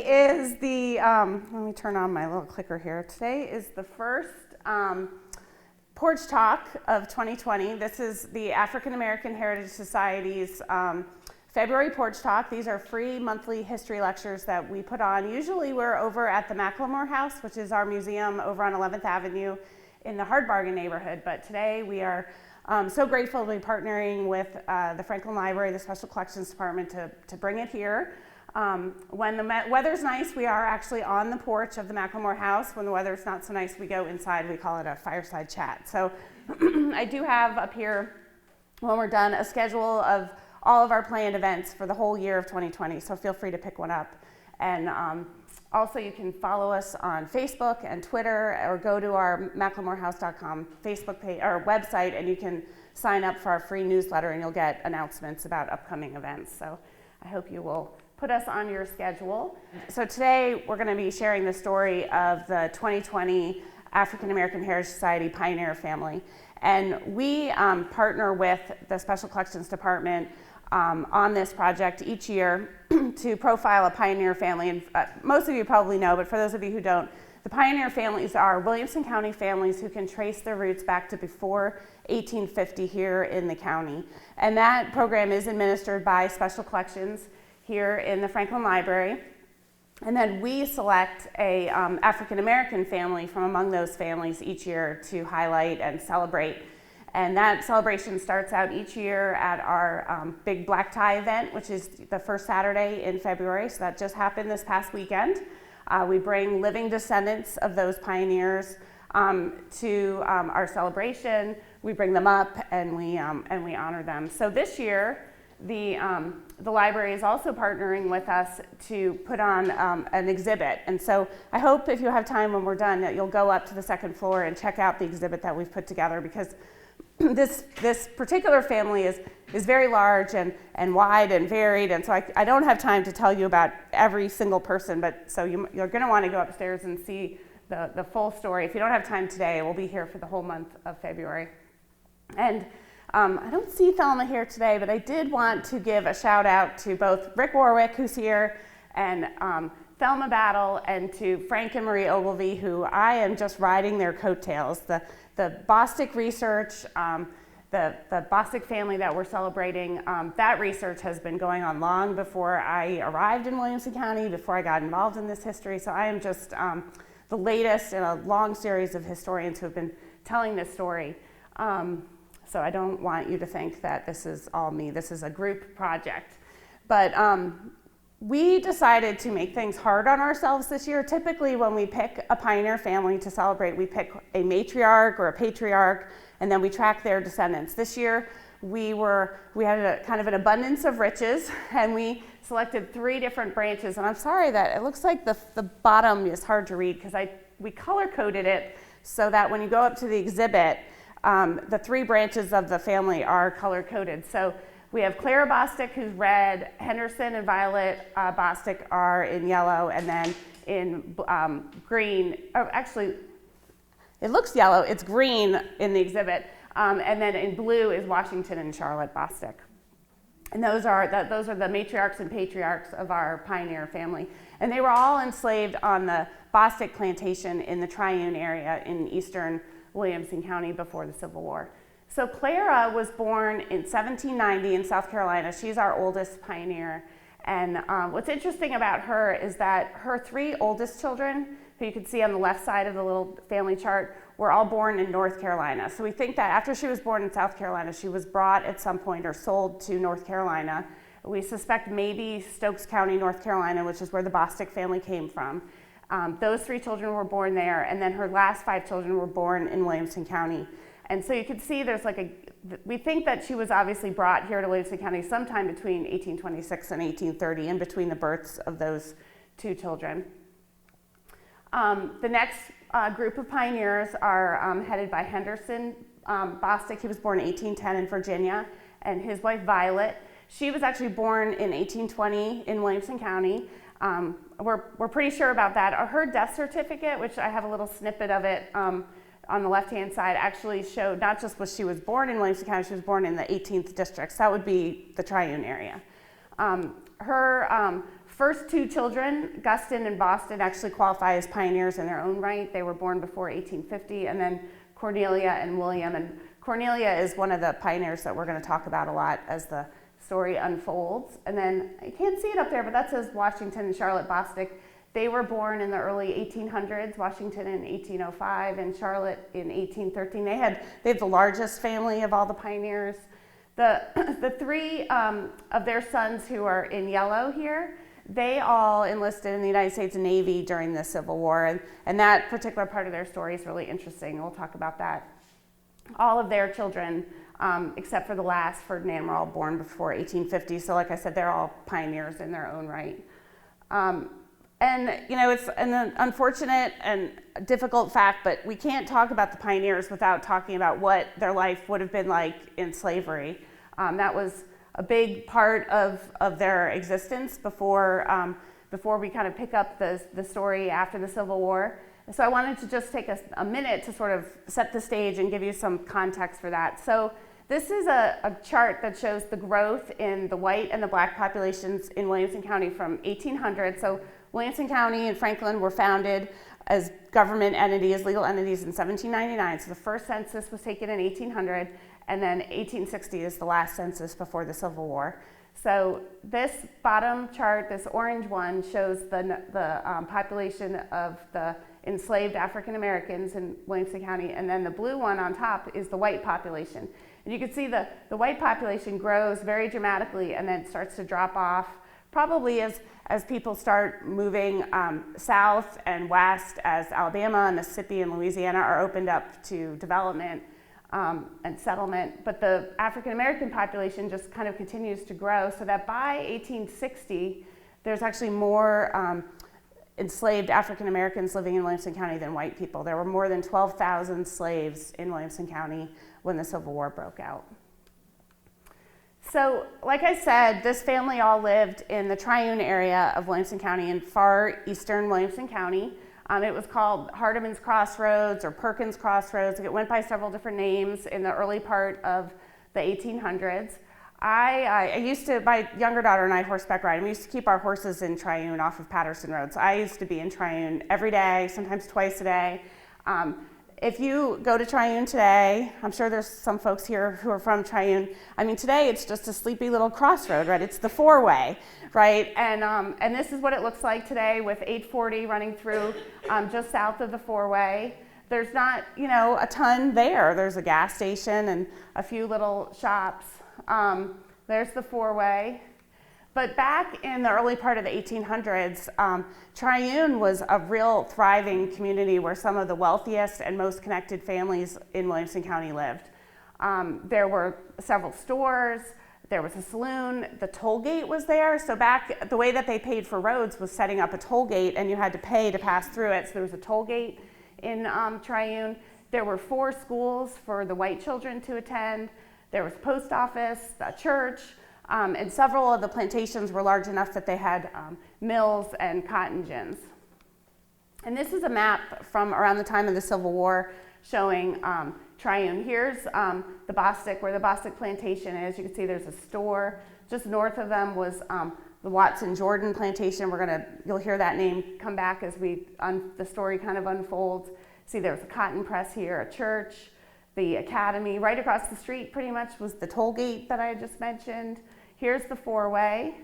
is the, let me turn on my little clicker here. Today is the first Porch Talk of 2020. This is the African American Heritage Society's February Porch Talk. These are free monthly history lectures that we put on. Usually we're over at the McLemore House, which is our museum over on 11th Avenue in the Hard Bargain neighborhood. But today we are so grateful to be partnering with the Franklin Library, the Special Collections Department to bring it here. When the weather's nice, we are actually on the porch of the McLemore House. When the weather's not so nice, we go inside. We call it a fireside chat. So I do have up here, when we're done, a schedule of all of our planned events for the whole year of 2020. So feel free to pick one up. And also you can follow us on Facebook and Twitter, or go to our McLemorehouse.com Facebook page or website, and you can sign up for our free newsletter, and you'll get announcements about upcoming events. So I hope you will put us on your schedule. So today we're going to be sharing the story of the 2020 African American Heritage Society Pioneer Family. And we partner with the Special Collections Department on this project each year to profile a pioneer family. And most of you probably know, but for those of you who don't, the pioneer families are Williamson County families who can trace their roots back to before 1850 here in the county. And that program is administered by Special Collections here in the Franklin Library. And then we select a African American family from among those families each year to highlight and celebrate. And that celebration starts out each year at our big black tie event, which is the first Saturday in February. So that just happened this past weekend. We bring living descendants of those pioneers to our celebration. We bring them up and we honor them. So this year, the library is also partnering with us to put on an exhibit. And so I hope if you have time when we're done that you'll go up to the second floor and check out the exhibit that we've put together, because this particular family is very large and wide and varied. And so I don't have time to tell you about every single person, but so you're going to want to go upstairs and see the full story. If you don't have time today, we'll be here for the whole month of February. And I don't see Thelma here today, but I did want to give a shout out to both Rick Warwick, who's here, and Thelma Battle, and to Frank and Marie Ogilvy, who I am just riding their coattails. The Bostic research, the Bostick family that we're celebrating, that research has been going on long before I arrived in Williamson County, before I got involved in this history. So I am just the latest in a long series of historians who have been telling this story. So I don't want you to think that this is all me. This is a group project. But we decided to make things hard on ourselves this year. Typically when we pick a pioneer family to celebrate, we pick a matriarch or a patriarch, and then we track their descendants. This year we had a kind of an abundance of riches, and we selected 3 different branches. And I'm sorry that it looks like the bottom is hard to read, because we color coded it so that when you go up to the exhibit, the 3 branches of the family are color coded. So we have Clara Bostic, who's red, Henderson and Violet Bostic are in yellow, and then in green, actually it looks yellow, it's green in the exhibit, and then in blue is Washington and Charlotte Bostic. And those are the matriarchs and patriarchs of our pioneer family. And they were all enslaved on the Bostick plantation in the Triune area in eastern Williamson County before the Civil War. So Clara was born in 1790 in South Carolina. She's our oldest pioneer. And what's interesting about her is that her 3 oldest children, who you can see on the left side of the little family chart, were all born in North Carolina. So we think that after she was born in South Carolina, she was brought at some point or sold to North Carolina. We suspect maybe Stokes County, North Carolina, which is where the Bostick family came from. Those 3 children were born there, and then her last 5 children were born in Williamson County. And so you can see there's we think that she was obviously brought here to Williamson County sometime between 1826 and 1830, in between the births of those 2 children. The next group of pioneers are headed by Henderson Bostic. He was born in 1810 in Virginia, and his wife Violet. She was actually born in 1820 in Williamson County. We're pretty sure about that. Her death certificate, which I have a little snippet of it on the left-hand side, actually showed not just was she was born in Williamson County, she was born in the 18th district. So that would be the Triune area. Her first two children, Guston and Boston, actually qualify as pioneers in their own right. They were born before 1850, and then Cornelia and William. And Cornelia is one of the pioneers that we're going to talk about a lot as the story unfolds. And then, I can't see it up there, but that says Washington and Charlotte Bostick. They were born in the early 1800s, Washington in 1805 and Charlotte in 1813. They have the largest family of all the pioneers. The three of their sons who are in yellow here, they all enlisted in the United States Navy during the Civil War, and that particular part of their story is really interesting. We'll talk about that. All of their children, except for the last, Ferdinand, were all born before 1850. So like I said, they're all pioneers in their own right. And it's an unfortunate and difficult fact, but we can't talk about the pioneers without talking about what their life would have been like in slavery. That was a big part of their existence before we kind of pick up the story after the Civil War. So I wanted to just take a minute to sort of set the stage and give you some context for that. So this is a chart that shows the growth in the white and the black populations in Williamson County from 1800. So Williamson County and Franklin were founded as government entities, legal entities in 1799. So the first census was taken in 1800, and then 1860 is the last census before the Civil War. So this bottom chart, this orange one, shows the population of the enslaved African Americans in Williamson County, and then the blue one on top is the white population. And you can see the white population grows very dramatically and then starts to drop off, probably as people start moving south and west, as Alabama and Mississippi and Louisiana are opened up to development and settlement. But the African American population just kind of continues to grow, so that by 1860, there's actually more enslaved African Americans living in Williamson County than white people. There were more than 12,000 slaves in Williamson County when the Civil War broke out. So, like I said, this family all lived in the Triune area of Williamson County in far eastern Williamson County. It was called Hardeman's Crossroads or Perkins Crossroads. It went by several different names in the early part of the 1800s. I used to, my younger daughter and I horseback ride, and we used to keep our horses in Triune off of Patterson Road. So I used to be in Triune every day, sometimes twice a day. If you go to Triune today, I'm sure there's some folks here who are from Triune. I mean, today it's just a sleepy little crossroad, right? It's the four-way, right? And this is what it looks like today with 840 running through just south of the four-way. There's not, a ton there. There's a gas station and a few little shops. There's the four-way. But back in the early part of the 1800s, Triune was a real thriving community where some of the wealthiest and most connected families in Williamson County lived. There were several stores, there was a saloon, the toll gate was there. So back, the way that they paid for roads was setting up a toll gate, and you had to pay to pass through it. So there was a toll gate in Triune. There were 4 schools for the white children to attend. There was a post office, a church, and several of the plantations were large enough that they had mills and cotton gins. And this is a map from around the time of the Civil War showing Triune. Here's the Bostic, where the Bostic plantation is. You can see there's a store. Just north of them was the Watson Jordan plantation. You'll hear that name come back as the story kind of unfolds. See, there was a cotton press here, a church, the academy. Right across the street pretty much was the toll gate that I had just mentioned. Here's the four-way.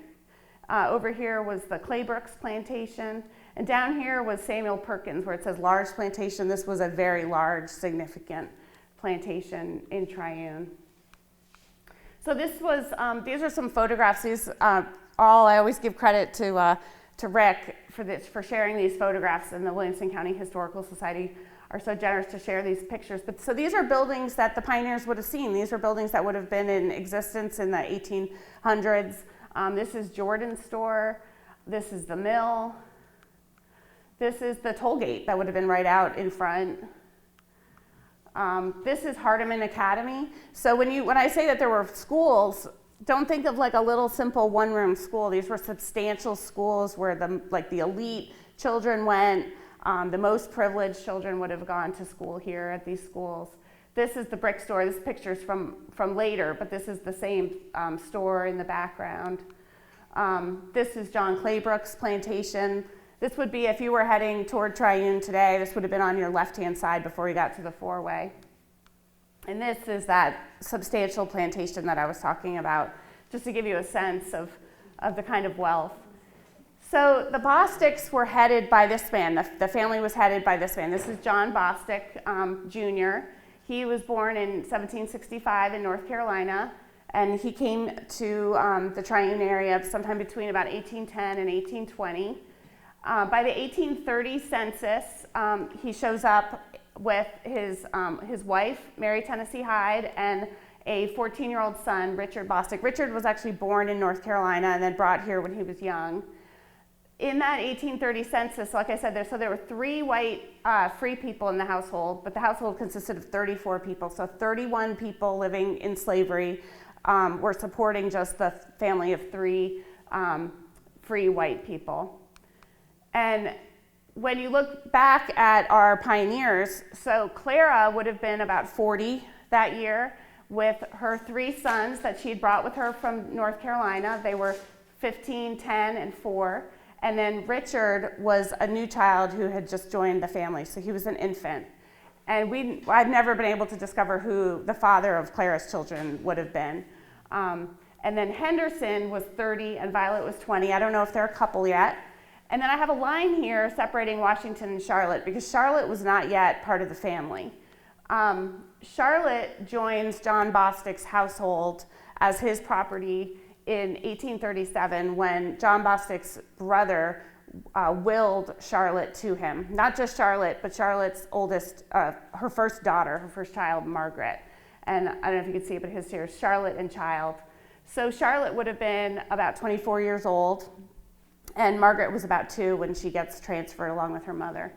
Over here was the Claybrooks plantation. And down here was Samuel Perkins, where it says large plantation. This was a very large, significant plantation in Triune. So this was, these are some photographs. These I always give credit to Rick for sharing these photographs, and the Williamson County Historical Society are so generous to share these pictures. But so these are buildings that the pioneers would have seen. These are buildings that would have been in existence in the 1800s. This is Jordan's store. This is the mill. This is the toll gate that would have been right out in front. This is Hardeman Academy. So when I say that there were schools, don't think of like a little simple one-room school. These were substantial schools where the elite children went. The most privileged children would have gone to school here at these schools. This is the brick store. This picture's from later, but this is the same store in the background. This is John Claybrook's plantation. This would be, if you were heading toward Triune today, this would have been on your left-hand side before you got to the four-way. And this is that substantial plantation that I was talking about, just to give you a sense of the kind of wealth. So the Bosticks were headed by this man. The family was headed by this man. This is John Bostick Jr. He was born in 1765 in North Carolina, and he came to the Triune area sometime between about 1810 and 1820. By the 1830 census, he shows up with his wife, Mary Tennessee Hyde, and a 14-year-old son, Richard Bostick. Richard was actually born in North Carolina and then brought here when he was young. In that 1830 census, like I said, there were 3 white free people in the household, but the household consisted of 34 people. So 31 people living in slavery were supporting just the family of 3 free white people. And when you look back at our pioneers, so Clara would have been about 40 that year with her 3 sons that she had brought with her from North Carolina. They were 15, 10, and 4. And then Richard was a new child who had just joined the family, so he was an infant. And I've never been able to discover who the father of Clara's children would have been. And then Henderson was 30 and Violet was 20. I don't know if they're a couple yet. And then I have a line here separating Washington and Charlotte because Charlotte was not yet part of the family. Charlotte joins John Bostick's household as his property in 1837 when John Bostick's brother willed Charlotte to him. Not just Charlotte, but Charlotte's oldest, her first daughter, her first child, Margaret. And I don't know if you can see it, but his here is Charlotte and child. So Charlotte would have been about 24 years old, and Margaret was about 2 when she gets transferred along with her mother.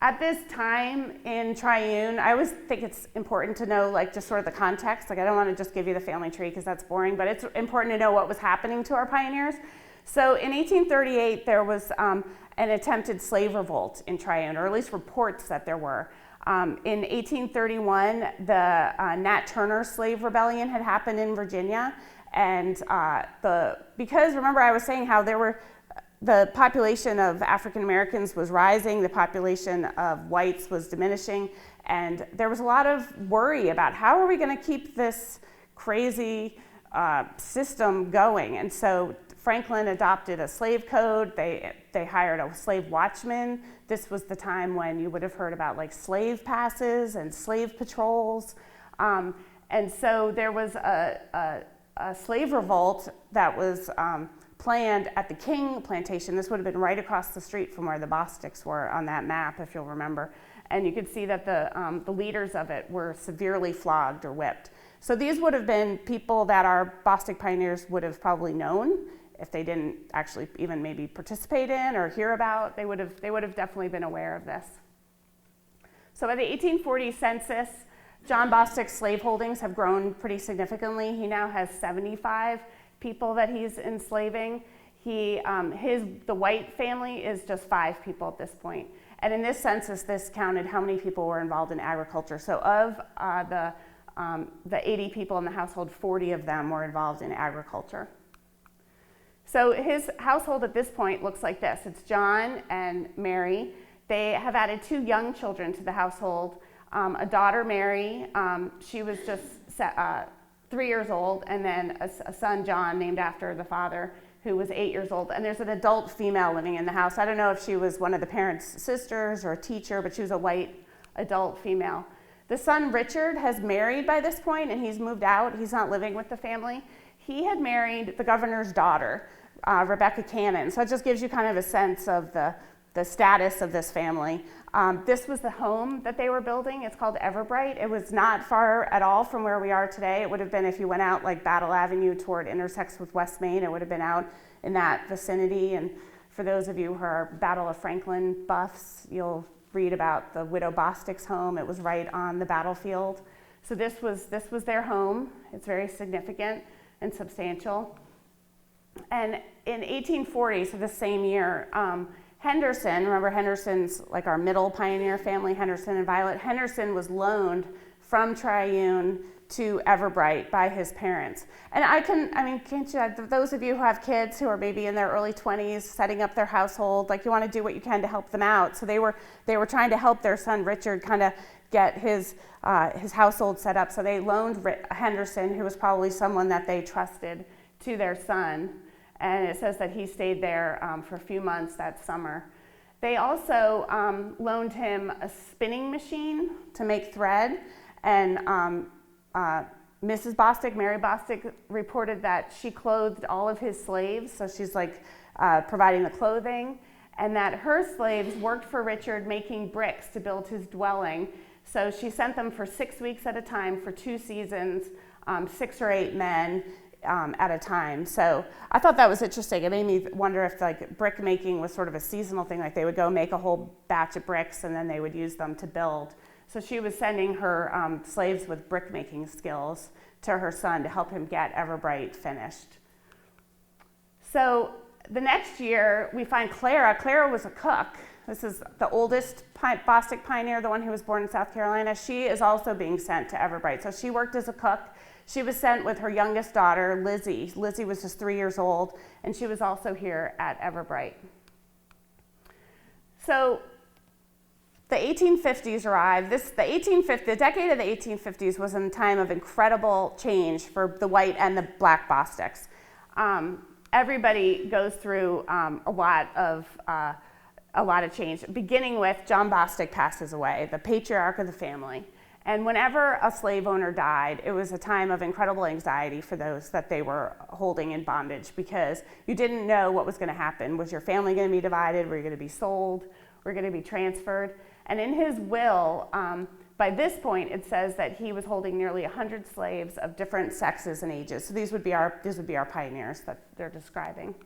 At this time in Triune, I always think it's important to know just sort of the context. I don't want to just give you the family tree because that's boring, but it's important to know what was happening to our pioneers. So in 1838, there was an attempted slave revolt in Triune, or at least reports that there were. In 1831, the Nat Turner slave rebellion had happened in Virginia, and because remember I was saying how the population of African Americans was rising, the population of whites was diminishing, and there was a lot of worry about how are we going to keep this crazy system going. And so Franklin adopted a slave code. They hired a slave watchman. This was the time when you would have heard about slave passes and slave patrols. And so there was a slave revolt that was planned at the King plantation. This would have been right across the street from where the Bosticks were on that map, if you'll remember. And you could see that the leaders of it were severely flogged or whipped. So these would have been people that our Bostick pioneers would have probably known if they didn't actually even maybe participate in or hear about. They would have definitely been aware of this. So by the 1840 census, John Bostick's slave holdings have grown pretty significantly. He now has 75 people that he's enslaving. The white family is just 5 people at this point. And in this census, this counted how many people were involved in agriculture. So of the 80 people in the household, 40 of them were involved in agriculture. So his household at this point looks like this. It's John and Mary. They have added 2 young children to the household. A daughter, Mary, she was just 3 years old, and then a son, John, named after the father, who was 8 years old. And there's an adult female living in the house. I don't know if she was one of the parents' sisters or a teacher, but she was a white adult female. The son, Richard, has married by this point, and he's moved out. He's not living with the family. He had married the governor's daughter, Rebecca Cannon. So it just gives you kind of a sense of the status of this family. This was the home that they were building. It's called Everbright. It was not far at all from where we are today. It would have been if you went out Battle Avenue toward intersects with West Main. It would have been out in that vicinity. And for those of you who are Battle of Franklin buffs, you'll read about the widow Bostick's home. It was right on the battlefield. So this was their home. It's very significant and substantial. And in 1840, so the same year, Henderson, remember Henderson's our middle pioneer family, Henderson and Violet. Henderson was loaned from Triune to Everbright by his parents. And can't you, those of you who have kids who are maybe in their early 20s, setting up their household, like you want to do what you can to help them out. So they were trying to help their son Richard kind of get his household set up. So they loaned Henderson, who was probably someone that they trusted, to their son. And it says that he stayed there for a few months that summer. They also loaned him a spinning machine to make thread. And Mrs. Bostick, Mary Bostick, reported that she clothed all of his slaves. So she's like providing the clothing. And that her slaves worked for Richard making bricks to build his dwelling. So she sent them for 6 weeks at a time for 2 seasons, 6 or 8 men at a time. So I thought that was interesting. It made me wonder if like brick making was sort of a seasonal thing, like they would go make a whole batch of bricks and then they would use them to build. So she was sending her slaves with brick making skills to her son to help him get Everbright finished. So the next year we find Clara. Clara was a cook. This is the oldest Bostick pioneer, the one who was born in South Carolina. She is also being sent to Everbright. So she worked as a cook. She was sent with her youngest daughter, Lizzie. Lizzie was just 3 years old, and she was also here at Everbright. So the 1850s arrived. The decade of the 1850s was a time of incredible change for the white and the black Bosticks. Everybody goes through a lot of change, beginning with John Bostick passes away, the patriarch of the family. And whenever a slave owner died, it was a time of incredible anxiety for those that they were holding in bondage, because you didn't know what was going to happen. Was your family going to be divided? Were you going to be sold? Were you going to be transferred? And in his will, by this point, it says that he was holding nearly 100 slaves of different sexes and ages. So these would be our pioneers that they're describing.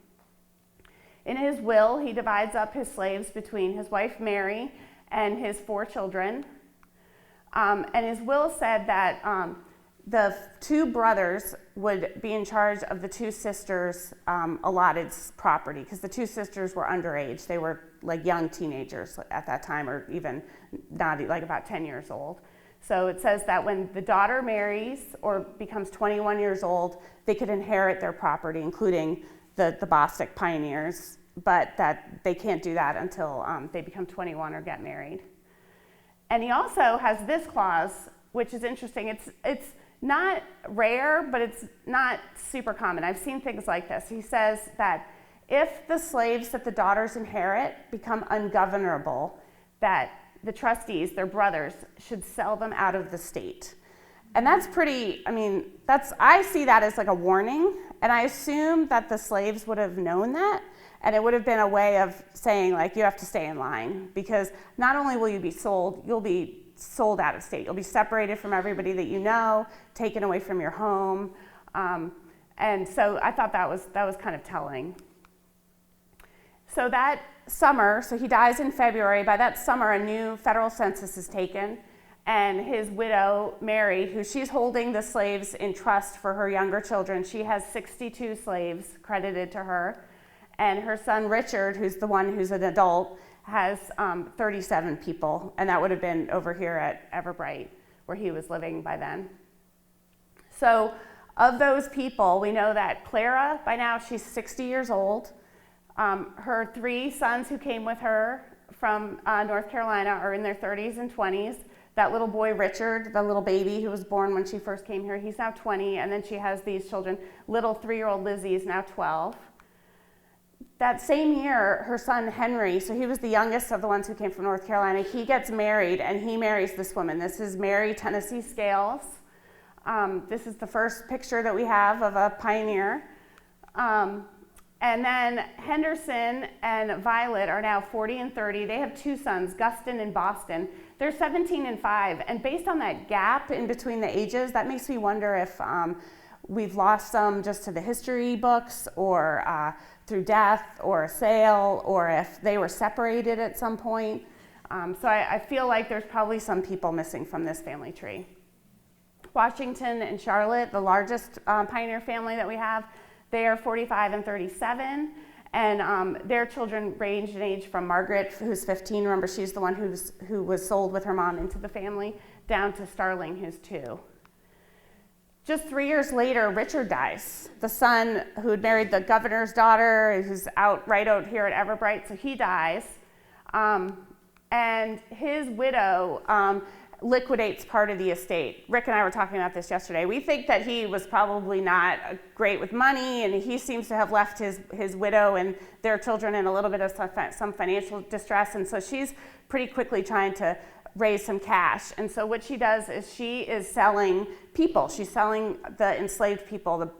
In his will, he divides up his slaves between his wife Mary and his 4 children. And his will said that the 2 brothers would be in charge of the 2 sisters' allotted property, because the 2 sisters were underage. They were like young teenagers at that time, or even not, like about 10 years old. So it says that when the daughter marries or becomes 21 years old, they could inherit their property, including the Bostick pioneers, but that they can't do that until they become 21 or get married. And he also has this clause, which is interesting. It's not rare, but it's not super common. I've seen things like this. He says that if the slaves that the daughters inherit become ungovernable, that the trustees, their brothers, should sell them out of the state. And that's pretty, I see that as like a warning. And I assume that the slaves would have known that. And it would have been a way of saying, like, you have to stay in line, because not only will you be sold, you'll be sold out of state. You'll be separated from everybody that you know, taken away from your home. And so I thought that was kind of telling. So that summer, so he dies in February. By that summer, a new federal census is taken. And his widow, Mary, who she's holding the slaves in trust for her younger children, she has 62 slaves credited to her. And her son, Richard, who's the one who's an adult, has 37 people. And that would have been over here at Everbright, where he was living by then. So of those people, we know that Clara, by now, she's 60 years old. Her 3 sons who came with her from North Carolina are in their 30s and 20s. That little boy, Richard, the little baby who was born when she first came here, he's now 20. And then she has these children. Little 3-year-old Lizzie is now 12. That same year, her son Henry, so he was the youngest of the ones who came from North Carolina, he gets married, and he marries this woman. This is Mary Tennessee Scales. This is the first picture that we have of a pioneer. And then Henderson and Violet are now 40 and 30. They have 2 sons, Guston and Boston. They're 17 and 5. And based on that gap in between the ages, that makes me wonder if we've lost some just to the history books, or through death or a sale, or if they were separated at some point. So I feel like there's probably some people missing from this family tree. Washington and Charlotte, the largest pioneer family that we have, they are 45 and 37. And their children range in age from Margaret, who's 15, remember she's the one who was sold with her mom into the family, down to Starling, who's 2. just 3 years later, Richard dies. The son who had married the governor's daughter, who's right out here at Everbright, so he dies. And his widow liquidates part of the estate. Rick and I were talking about this yesterday. We think that he was probably not great with money, and he seems to have left his widow and their children in a little bit of some financial distress, and so she's pretty quickly trying to raise some cash. And so what she does is she is selling people. She's selling the enslaved people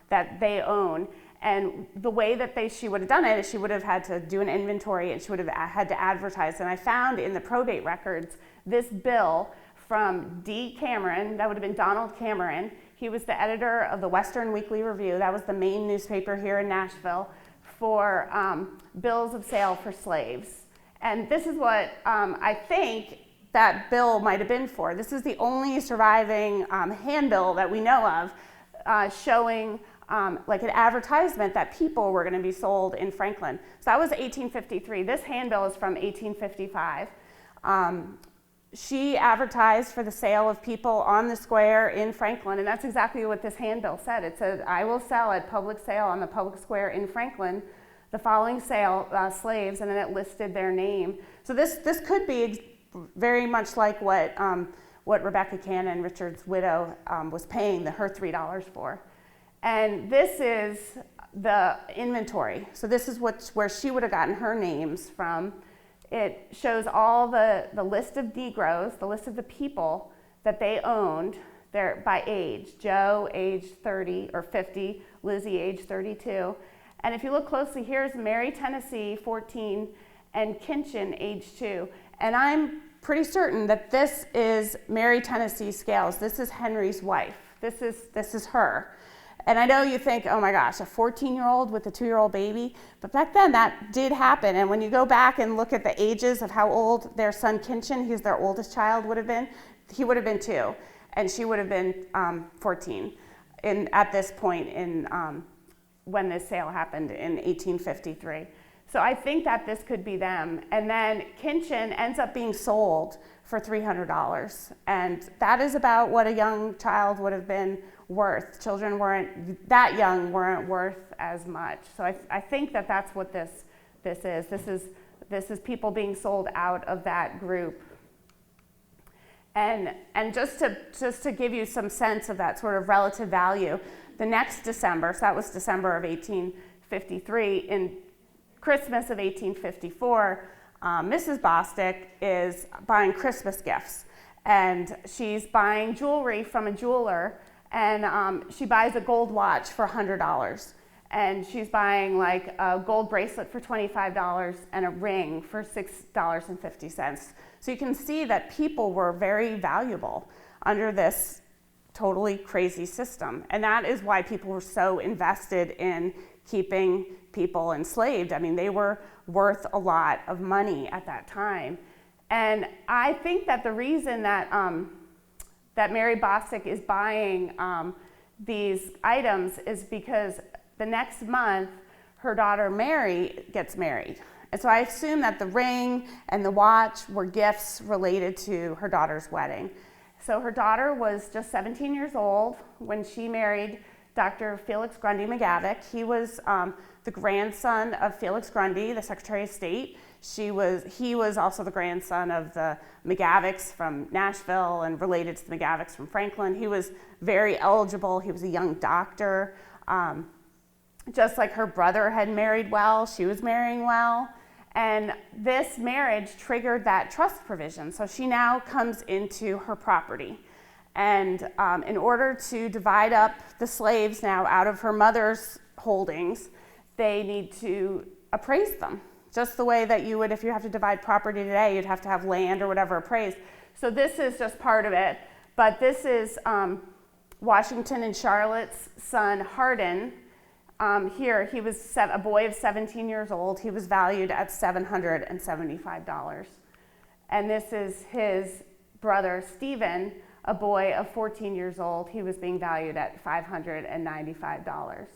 that they own. And the way that she would have done it is she would have had to do an inventory, and she would have had to advertise. And I found in the probate records this bill from D. Cameron. That would have been Donald Cameron. He was the editor of the Western Weekly Review. That was the main newspaper here in Nashville for bills of sale for slaves. And this is what I think that bill might have been for. This is the only surviving handbill that we know of showing like an advertisement that people were going to be sold in Franklin. So that was 1853. This handbill is from 1855. She advertised for the sale of people on the square in Franklin, and that's exactly what this handbill said. It said, "I will sell at public sale on the public square in Franklin the following slaves," and then it listed their name. So this could be very much like what Rebecca Cannon, Richard's widow, was paying her $3 for. And this is the inventory. So this is where she would have gotten her names from. It shows all the list of Negroes, the list of the people that they owned by age. Joe, age 30 or 50, Lizzie, age 32. And if you look closely, here's Mary, Tennessee, 14, and Kinchin, age 2. And I'm pretty certain that this is Mary Tennessee Scales. This is Henry's wife. This is her. And I know you think, oh my gosh, a 14-year-old with a 2-year-old baby, but back then that did happen. And when you go back and look at the ages of how old their son Kinchin, he's their oldest child, would have been, he would have been 2, and she would have been 14 at this point when this sale happened in 1853. So I think that this could be them. And then Kinchin ends up being sold for $300. And that is about what a young child would have been worth. Children that young weren't worth as much. So I think that that's what this is. This is people being sold out of that group. And just to give you some sense of that sort of relative value, the next December, so that was December of 1853, in Christmas of 1854, Mrs. Bostick is buying Christmas gifts, and she's buying jewelry from a jeweler, and she buys a gold watch for $100, and she's buying like a gold bracelet for $25 and a ring for $6.50. So you can see that people were very valuable under this totally crazy system, and that is why people were so invested in keeping people enslaved. I mean, they were worth a lot of money at that time. And I think that the reason that that Mary Bostick is buying these items is because the next month her daughter Mary gets married. And so I assume that the ring and the watch were gifts related to her daughter's wedding. So her daughter was just 17 years old when she married Dr. Felix Grundy McGavick. He was the grandson of Felix Grundy, the Secretary of State. He was also the grandson of the McGavicks from Nashville and related to the McGavicks from Franklin. He was very eligible. He was a young doctor. Just like her brother had married well, she was marrying well. And this marriage triggered that trust provision. So she now comes into her property. And in order to divide up the slaves now out of her mother's holdings, they need to appraise them. Just the way that you would, if you have to divide property today, you'd have to have land or whatever appraised. So this is just part of it. But this is Washington and Charlotte's son, Hardin. Here, he was a boy of 17 years old. He was valued at $775. And this is his brother, Stephen, a boy of 14 years old. He was being valued at $595.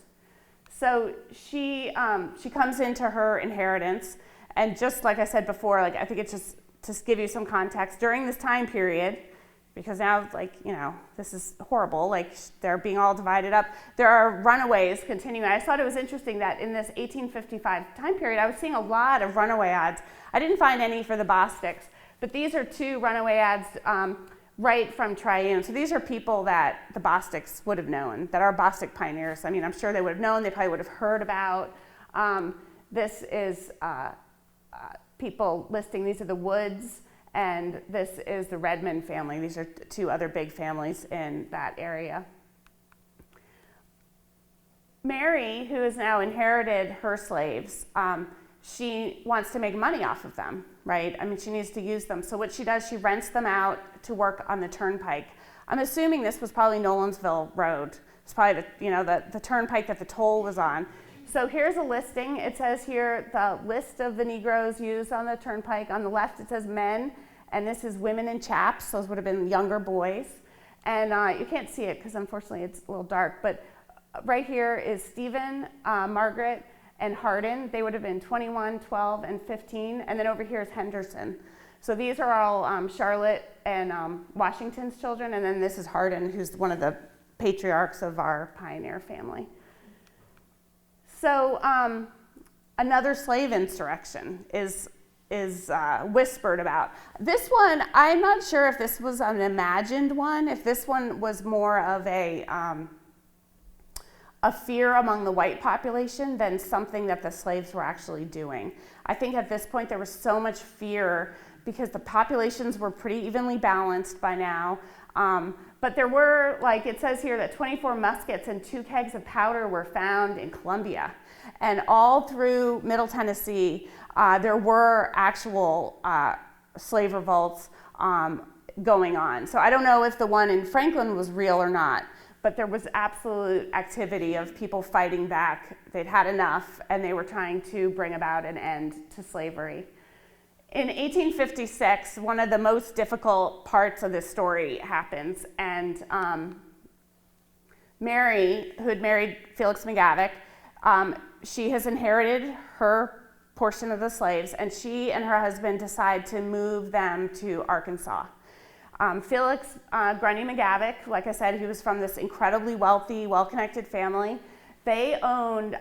So she comes into her inheritance, and just like I said before, like I think it's just to give you some context, during this time period, because now, like, you know, this is horrible. Like, they're being all divided up. There are runaways continuing. I thought it was interesting that in this 1855 time period, I was seeing a lot of runaway ads. I didn't find any for the Bostics, but these are 2 runaway ads right from Triune. So these are people that the Bostics would have known, that are Bostic pioneers. I mean, I'm sure they would have known. They probably would have heard about. This is people listing. These are the Woods. And this is the Redmond family. These are 2 other big families in that area. Mary, who has now inherited her slaves, she wants to make money off of them, right? I mean, she needs to use them. So what she does, she rents them out to work on the Turnpike. I'm assuming this was probably Nolensville Road. It's probably the Turnpike that the toll was on. So here's a listing. It says here the list of the Negroes used on the Turnpike. On the left it says men, and this is women and chaps. Those would have been younger boys. And you can't see it because unfortunately it's a little dark, but right here is Stephen, Margaret, and Hardin. They would have been 21, 12, and 15. And then over here is Henderson. So these are all Charlotte and Washington's children, and then this is Hardin, who's one of the patriarchs of our pioneer family. So another slave insurrection is whispered about. This one, I'm not sure if this was an imagined one, if this one was more of a fear among the white population than something that the slaves were actually doing. I think at this point there was so much fear because the populations were pretty evenly balanced by now. But there were, like it says here, that 24 muskets and 2 kegs of powder were found in Columbia. And all through Middle Tennessee, there were actual slave revolts going on. So I don't know if the one in Franklin was real or not, but there was absolute activity of people fighting back. They'd had enough, and they were trying to bring about an end to slavery. In 1856, one of the most difficult parts of this story happens, and Mary, who had married Felix McGavick, she has inherited her portion of the slaves, and she and her husband decide to move them to Arkansas. Felix Grundy McGavick, like I said, he was from this incredibly wealthy, well-connected family. They owned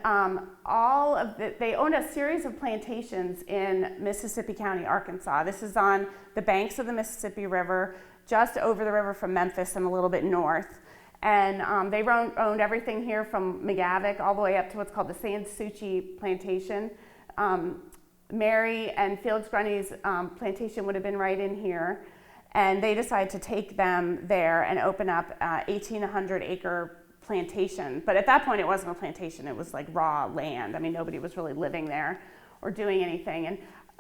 they owned a series of plantations in Mississippi County, Arkansas. This is on the banks of the Mississippi River, just over the river from Memphis and a little bit north. And they owned everything here from McGavick all the way up to what's called the Sanssouci plantation. Mary and Felix Grundy's plantation would have been right in here. And they decided to take them there and open up 1,800-acre plantation. But at that point, it wasn't a plantation. It was like raw land. I mean, nobody was really living there or doing anything. And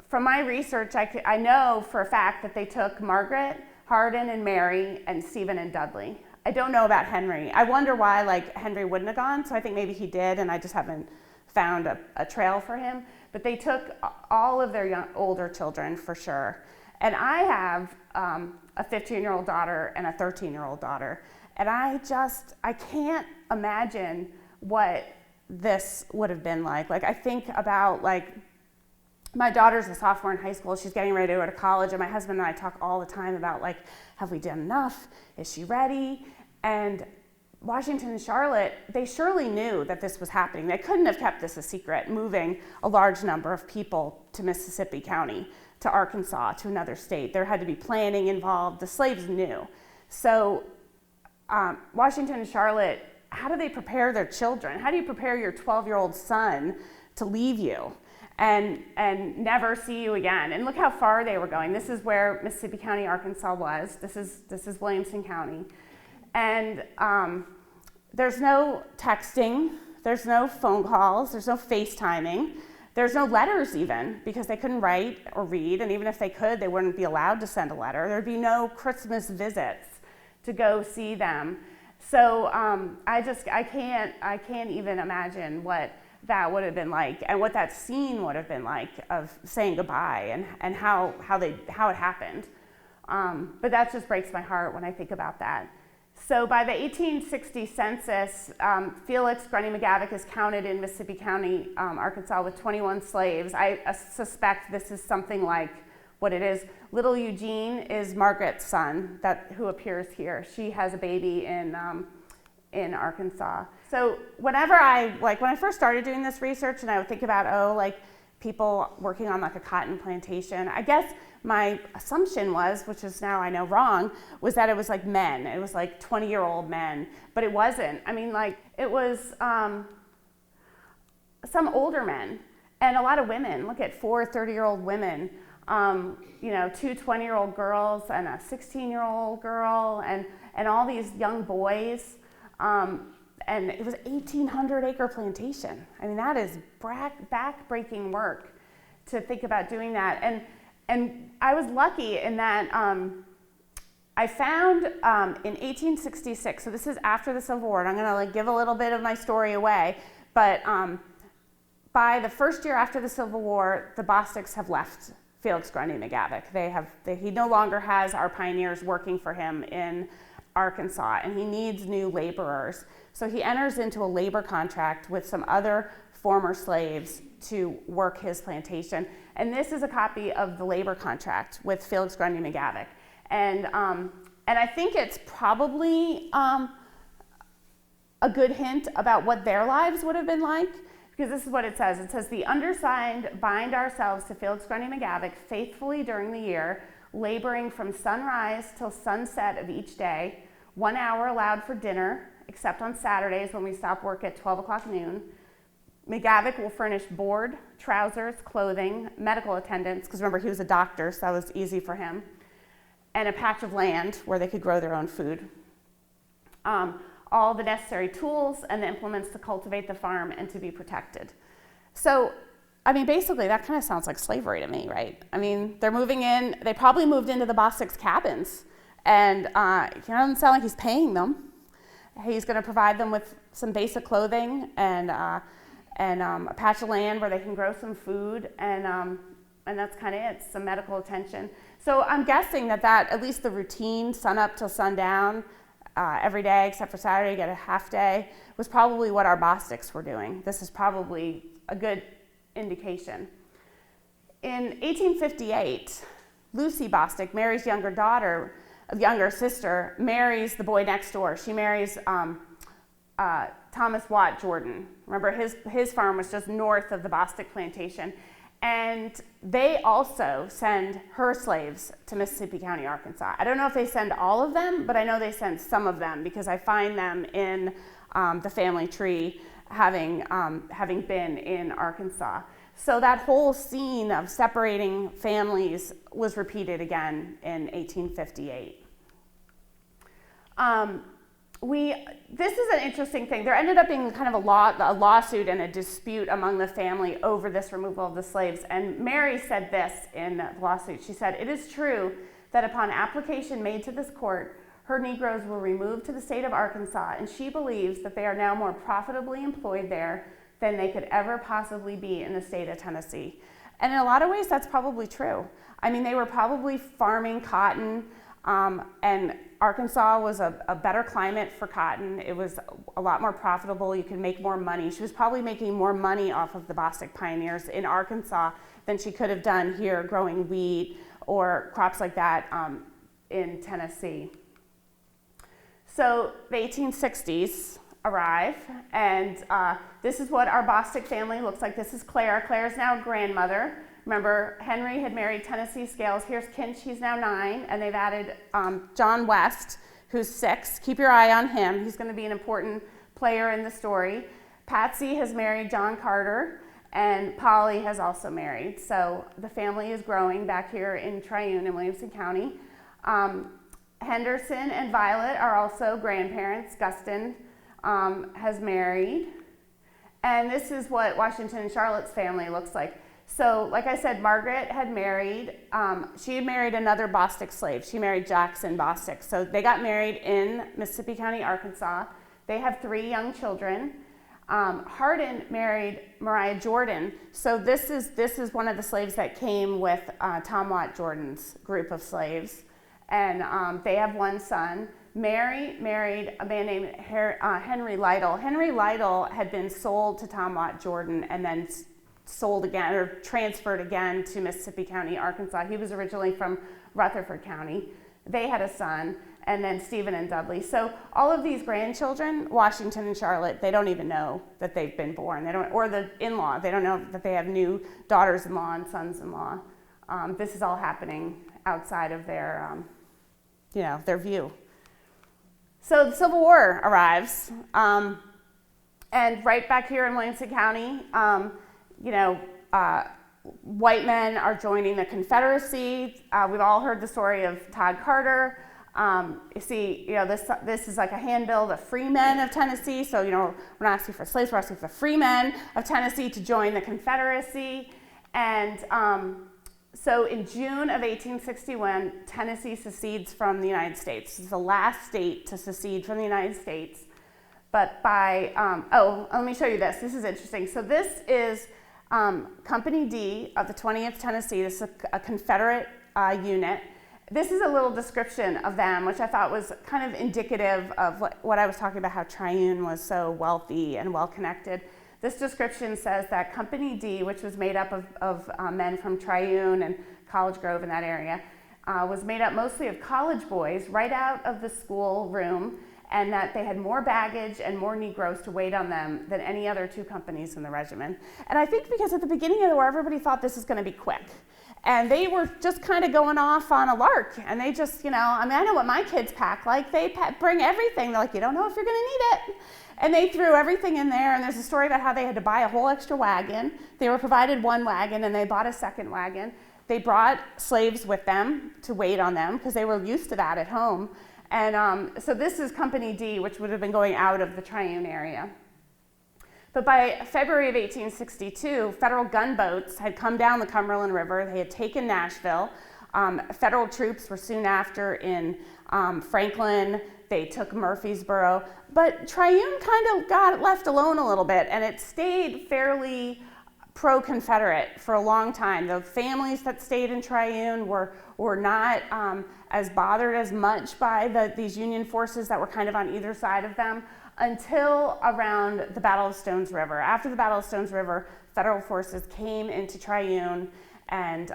from my research, I know for a fact that they took Margaret, Hardin, and Mary, and Stephen and Dudley. I don't know about Henry. I wonder why, like, Henry wouldn't have gone. So I think maybe he did, and I just haven't found a trail for him. But they took all of their older children for sure. And I have a 15-year-old daughter and a 13-year-old daughter. And I can't imagine what this would have been like. Like, I think about, like, my daughter's a sophomore in high school. She's getting ready to go to college. And my husband and I talk all the time about, like, have we done enough? Is she ready? And Washington and Charlotte, they surely knew that this was happening. They couldn't have kept this a secret, moving a large number of people to Mississippi County, to Arkansas, to another state. There had to be planning involved. The slaves knew. So Washington and Charlotte, how do they prepare their children? How do you prepare your 12-year-old son to leave you and never see you again? And look how far they were going. This is where Mississippi County, Arkansas was. This is Williamson County. And there's no texting. There's no phone calls. There's no FaceTiming. There's no letters even, because they couldn't write or read. And even if they could, they wouldn't be allowed to send a letter. There'd be no Christmas visits to go see them. So I can't even imagine what that would have been like and what that scene would have been like of saying goodbye and how it happened. But that just breaks my heart when I think about that. So by the 1860 census, Felix Grundy McGavick is counted in Mississippi County, Arkansas, with 21 slaves. I suspect this is something like what it is. Little Eugene is Margaret's son, who appears here. She has a baby in Arkansas. So when I first started doing this research, and I would think about, people working on like a cotton plantation, I guess my assumption was, which is now I know wrong, was that it was like men. It was like 20-year-old men, but it wasn't. I mean, it was some older men and a lot of women. Look at 4 30-year-old women, 2 20-year-old girls and a 16-year-old girl and all these young boys. And it was 1,800-acre plantation. I mean, that is back-breaking work to think about doing that. And I was lucky in that I found in 1866, so this is after the Civil War, and I'm going to give a little bit of my story away, but by the first year after the Civil War, the Bostics have left Felix Grundy McGavock. He no longer has our pioneers working for him in Arkansas, and he needs new laborers. So he enters into a labor contract with some other former slaves to work his plantation. And this is a copy of the labor contract with Felix Grundy McGavock. And I think it's probably a good hint about what their lives would have been like, because this is what it says. It says, "The undersigned bind ourselves to Felix Grundy McGavock faithfully during the year, laboring from sunrise till sunset of each day, 1 hour allowed for dinner, except on Saturdays when we stop work at 12 o'clock noon. McGavock will furnish board, trousers, clothing, medical attendance," because remember, he was a doctor, so that was easy for him, "and a patch of land where they could grow their own food. All the necessary tools and the implements to cultivate the farm and to be protected." So, I mean, basically, that kind of sounds like slavery to me, right? I mean, they're moving in, they probably moved into the Bostick's cabins, and it doesn't sound like he's paying them. He's going to provide them with some basic clothing and a patch of land where they can grow some food, and that's kind of it, some medical attention. So I'm guessing that at least the routine, sun up till sundown, every day except for Saturday, you get a half day, was probably what our Bostics were doing. This is probably a good indication. In 1858, Lucy Bostick, Mary's younger sister, marries the boy next door. She marries Thomas Watt Jordan. Remember, his farm was just north of the Bostick plantation. And they also send her slaves to Mississippi County, Arkansas. I don't know if they send all of them, but I know they send some of them because I find them in the family tree having been in Arkansas. So that whole scene of separating families was repeated again in 1858. This is an interesting thing. There ended up being kind of a lawsuit and a dispute among the family over this removal of the slaves. And Mary said this in the lawsuit. She said, "It is true that upon application made to this court, her Negroes were removed to the state of Arkansas, and she believes that they are now more profitably employed there than they could ever possibly be in the state of Tennessee." And in a lot of ways, that's probably true. I mean, they were probably farming cotton, and Arkansas was a better climate for cotton. It was a lot more profitable. You could make more money. She was probably making more money off of the Bostick pioneers in Arkansas than she could have done here growing wheat or crops like that in Tennessee. So the 1860s arrive, and this is what our Bostick family looks like. This is Clara. Clara's now a grandmother. Remember, Henry had married Tennessee Scales. Here's Kinch, he's now 9, and they've added John West, who's 6. Keep your eye on him. He's going to be an important player in the story. Patsy has married John Carter, and Polly has also married. So the family is growing back here in Triune in Williamson County. Henderson and Violet are also grandparents. Guston has married. And this is what Washington and Charlotte's family looks like. So, like I said, Margaret had married, she had married another Bostick slave. She married Jackson Bostick. So they got married in Mississippi County, Arkansas. They have 3 young children. Hardin married Mariah Jordan. So this is one of the slaves that came with Tom Watt Jordan's group of slaves. And they have 1 son. Mary married a man named Henry Lytle. Henry Lytle had been sold to Tom Watt Jordan and then sold again or transferred again to Mississippi County, Arkansas. He was originally from Rutherford County. They had a son, and then Stephen and Dudley. So all of these grandchildren, Washington and Charlotte, they don't even know that they've been born. They don't, or the in-law, they don't know that they have new daughters-in-law and sons-in-law. This is all happening outside of their, their view. So the Civil War arrives, and right back here in Williamson County, white men are joining the Confederacy. We've all heard the story of Todd Carter. You see, this is like a handbill, the free men of Tennessee. So, we're not asking for slaves, we're asking for free men of Tennessee to join the Confederacy. And so in June of 1861, Tennessee secedes from the United States. It's the last state to secede from the United States. But by, let me show you this. This is interesting. So this is Company D of the 20th Tennessee. This is a Confederate unit. This is a little description of them, which I thought was kind of indicative of what I was talking about, how Triune was so wealthy and well-connected. This description says that Company D, which was made up of men from Triune and College Grove in that area, was made up mostly of college boys right out of the school room, and that they had more baggage and more Negroes to wait on them than any other two companies in the regiment. And I think because at the beginning of the war, everybody thought this was going to be quick. And they were just kind of going off on a lark. And they just, I know what my kids pack like. They bring everything. They're like, you don't know if you're going to need it. And they threw everything in there. And there's a story about how they had to buy a whole extra wagon. They were provided one wagon, and they bought a second wagon. They brought slaves with them to wait on them because they were used to that at home. And so this is Company D, which would have been going out of the Triune area. But by February of 1862, federal gunboats had come down the Cumberland River. They had taken Nashville. Federal troops were soon after in Franklin. They took Murphysboro. But Triune kind of got left alone a little bit, and it stayed fairly pro-Confederate for a long time. The families that stayed in Triune were not as bothered as much by these Union forces that were kind of on either side of them until around the Battle of Stones River. After the Battle of Stones River, federal forces came into Triune and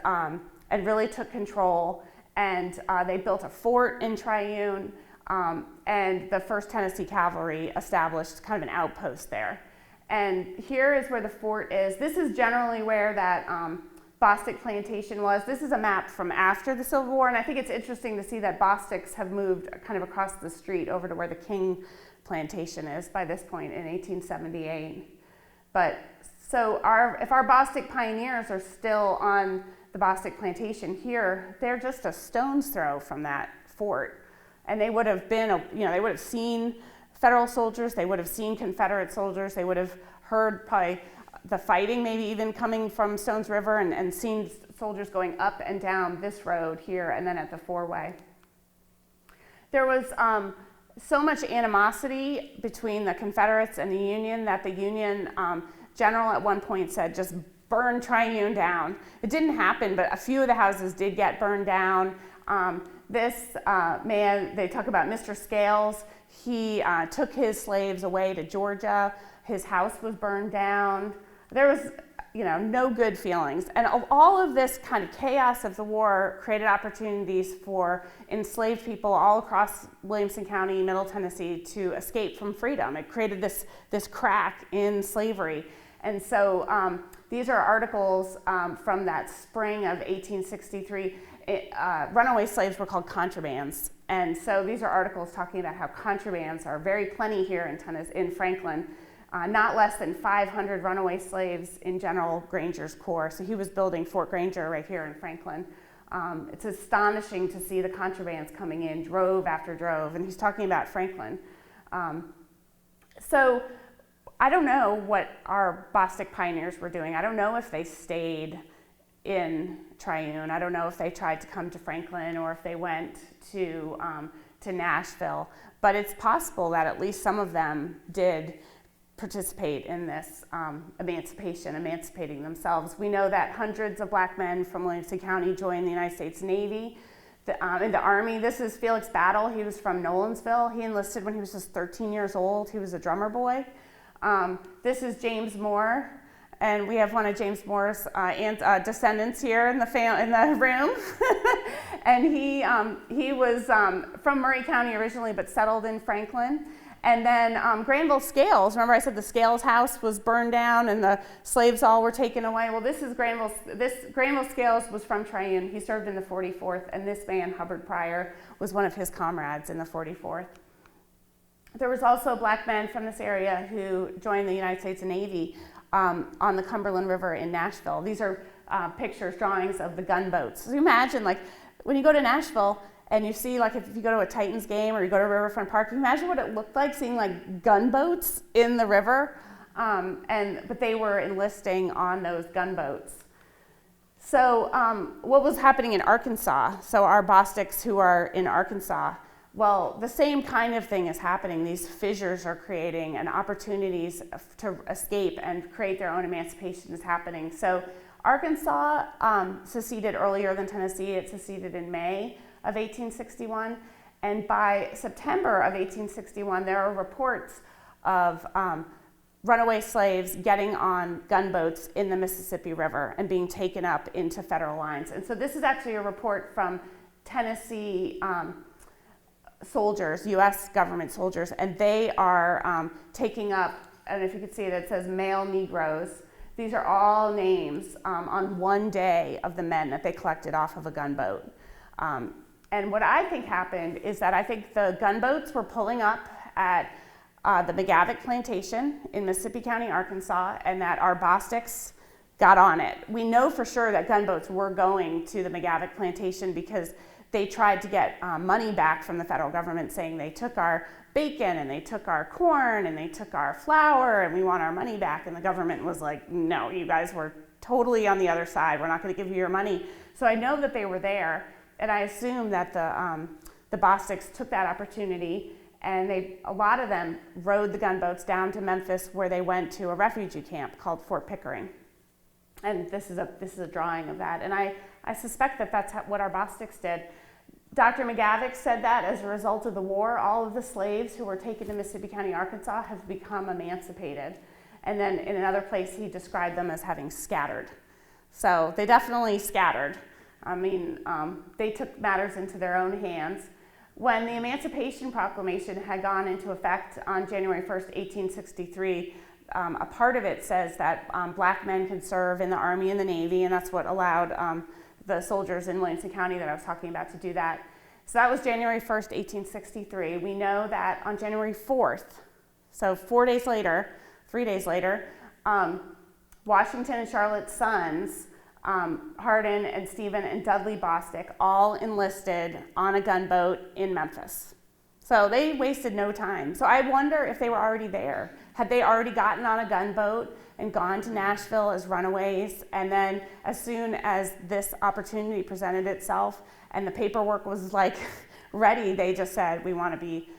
really took control, and they built a fort in Triune, and the 1st Tennessee Cavalry established kind of an outpost there. And here is where the fort is. This is generally where that Bostick plantation was. This is a map from after the Civil War, and I think it's interesting to see that Bosticks have moved kind of across the street over to where the King plantation is by this point in 1878. But so if our Bostick pioneers are still on the Bostick plantation here, they're just a stone's throw from that fort. And they would have been, they would have seen federal soldiers, they would have seen Confederate soldiers, they would have heard probably the fighting maybe even coming from Stones River and seen soldiers going up and down this road here and then at the four-way. There was so much animosity between the Confederates and the Union that the Union general at one point said, just burn Triune down. It didn't happen, but a few of the houses did get burned down. This man, they talk about Mr. Scales, he took his slaves away to Georgia. His house was burned down. There was, no good feelings. And all of this kind of chaos of the war created opportunities for enslaved people all across Williamson County, Middle Tennessee, to escape from freedom. It created this crack in slavery. And so these are articles from that spring of 1863. Runaway slaves were called contrabands. And so these are articles talking about how contrabands are very plenty here in Franklin. Not less than 500 runaway slaves in General Granger's corps. So he was building Fort Granger right here in Franklin. It's astonishing to see the contrabands coming in drove after drove, and he's talking about Franklin. So I don't know what our Bostick pioneers were doing. I don't know if they stayed in Triune. I don't know if they tried to come to Franklin or if they went to Nashville. But it's possible that at least some of them did participate in this emancipating themselves. We know that hundreds of black men from Williamson County joined the United States Navy, in the Army. This is Felix Battle. He was from Nolensville. He enlisted when he was just 13 years old. He was a drummer boy. This is James Moore. and we have one of James Moore's descendants here in the room. And he was from Murray County originally, but settled in Franklin. And then Granville Scales, remember I said the Scales house was burned down and the slaves all were taken away? Well, this Granville Scales was from Triune. He served in the 44th, and this man, Hubbard Pryor, was one of his comrades in the 44th. There was also black men from this area who joined the United States Navy on the Cumberland River in Nashville. These are pictures, drawings of the gunboats. So imagine, like, when you go to Nashville, and you see, like, if you go to a Titans game or you go to Riverfront Park, you imagine what it looked like seeing, like, gunboats in the river. But they were enlisting on those gunboats. So what was happening in Arkansas? So our Bostics who are in Arkansas, well, the same kind of thing is happening. These fissures are creating, and opportunities to escape and create their own emancipation is happening. So Arkansas seceded earlier than Tennessee. It seceded in May of 1861, and by September of 1861, there are reports of runaway slaves getting on gunboats in the Mississippi River and being taken up into federal lines. And so this is actually a report from Tennessee soldiers, U.S. government soldiers, and they are taking up, and if you can see it, it says male Negroes. These are all names on one day of the men that they collected off of a gunboat. And what I think happened is that I think the gunboats were pulling up at the McGavock Plantation in Mississippi County, Arkansas, and that our Bostics got on it. We know for sure that gunboats were going to the McGavock Plantation because they tried to get money back from the federal government, saying they took our bacon and they took our corn and they took our flour and we want our money back. And the government was like, no, you guys were totally on the other side. We're not going to give you your money. So I know that they were there. And I assume that the Bostics took that opportunity, and a lot of them rode the gunboats down to Memphis, where they went to a refugee camp called Fort Pickering. And this is a drawing of that. And I suspect that that's what our Bostics did. Dr. McGavock said that as a result of the war, all of the slaves who were taken to Mississippi County, Arkansas, have become emancipated. And then in another place, he described them as having scattered. So they definitely scattered. I mean, they took matters into their own hands. When the Emancipation Proclamation had gone into effect on January 1st, 1863, a part of it says that black men can serve in the Army and the Navy, and that's what allowed the soldiers in Williamson County that I was talking about to do that. So that was January 1st, 1863. We know that on January 4th, so 3 days later, Washington and Charlotte's sons, Hardin and Stephen and Dudley Bostick, all enlisted on a gunboat in Memphis. So they wasted no time. So I wonder if they were already there. Had they already gotten on a gunboat and gone to Nashville as runaways, and then as soon as this opportunity presented itself and the paperwork was like ready, they just said, we want to be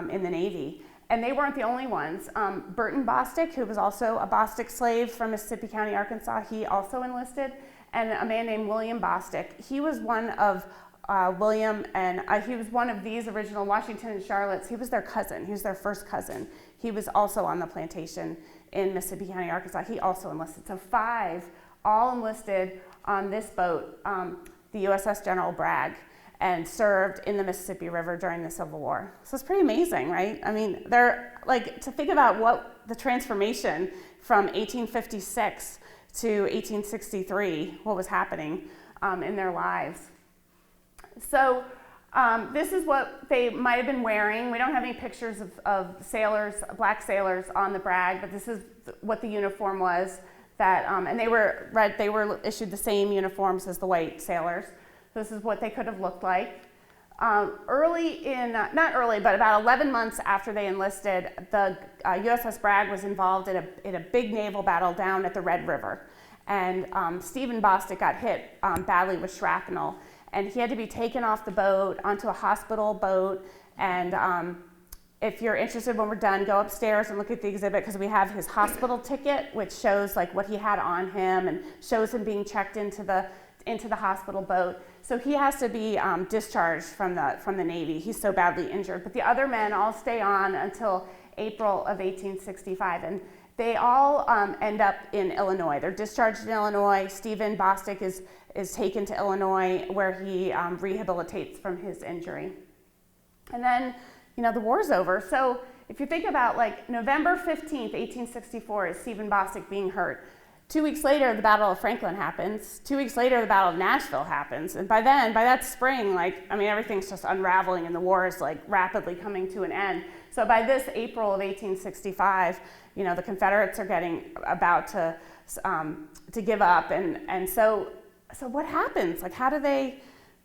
in the Navy. And they weren't the only ones. Burton Bostick, who was also a Bostick slave from Mississippi County, Arkansas, he also enlisted. And a man named William Bostick, he was one of he was one of these original Washington and Charlotte's. He was their cousin. He was their first cousin. He was also on the plantation in Mississippi County, Arkansas. He also enlisted. So 5 all enlisted on this boat, the USS General Bragg, and served in the Mississippi River during the Civil War. So it's pretty amazing, right? I mean, they're like, to think about what the transformation from 1856 to 1863, what was happening in their lives. So this is what they might have been wearing. We don't have any pictures of sailors, black sailors on the Bragg, but this is what the uniform was. That and they were issued the same uniforms as the white sailors. This is what they could have looked like. Not early, but about 11 months after they enlisted, the USS Bragg was involved in a big naval battle down at the Red River. And Stephen Bostick got hit badly with shrapnel. And he had to be taken off the boat onto a hospital boat. And if you're interested, when we're done, go upstairs and look at the exhibit, because we have his hospital ticket, which shows like what he had on him and shows him being checked into the hospital boat. So he has to be discharged from the Navy. He's so badly injured. But the other men all stay on until April of 1865. they all end up in Illinois. They're discharged in Illinois. Stephen Bostick is taken to Illinois, where he rehabilitates from his injury. And then, the war's over. So if you think about like November 15th, 1864 is Stephen Bostick being hurt. 2 weeks later, the Battle of Franklin happens. 2 weeks later, the Battle of Nashville happens. And by that spring, everything's just unraveling and the war is like rapidly coming to an end. So by this April of 1865, the Confederates are getting about to give up. And so what happens? Like, how do they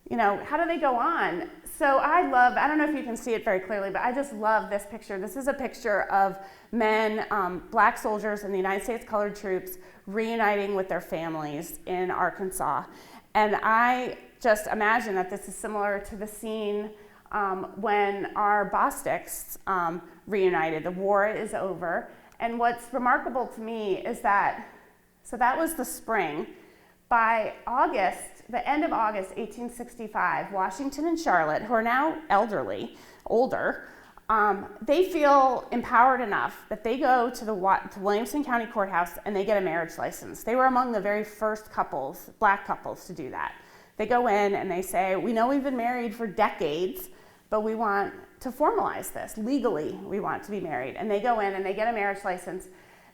go on? So I don't know if you can see it very clearly, but I just love this picture. This is a picture of men, black soldiers in the United States Colored Troops reuniting with their families in Arkansas. And I just imagine that this is similar to the scene when our Bosticks reunited. The war is over. And what's remarkable to me is that was the spring. By August, the end of August 1865, Washington and Charlotte, who are now older, they feel empowered enough that they go to Williamson County Courthouse and they get a marriage license. They were among the very first black couples to do that. They go in and they say, we know we've been married for decades, but we want to formalize this. Legally, we want to be married. And they go in and they get a marriage license.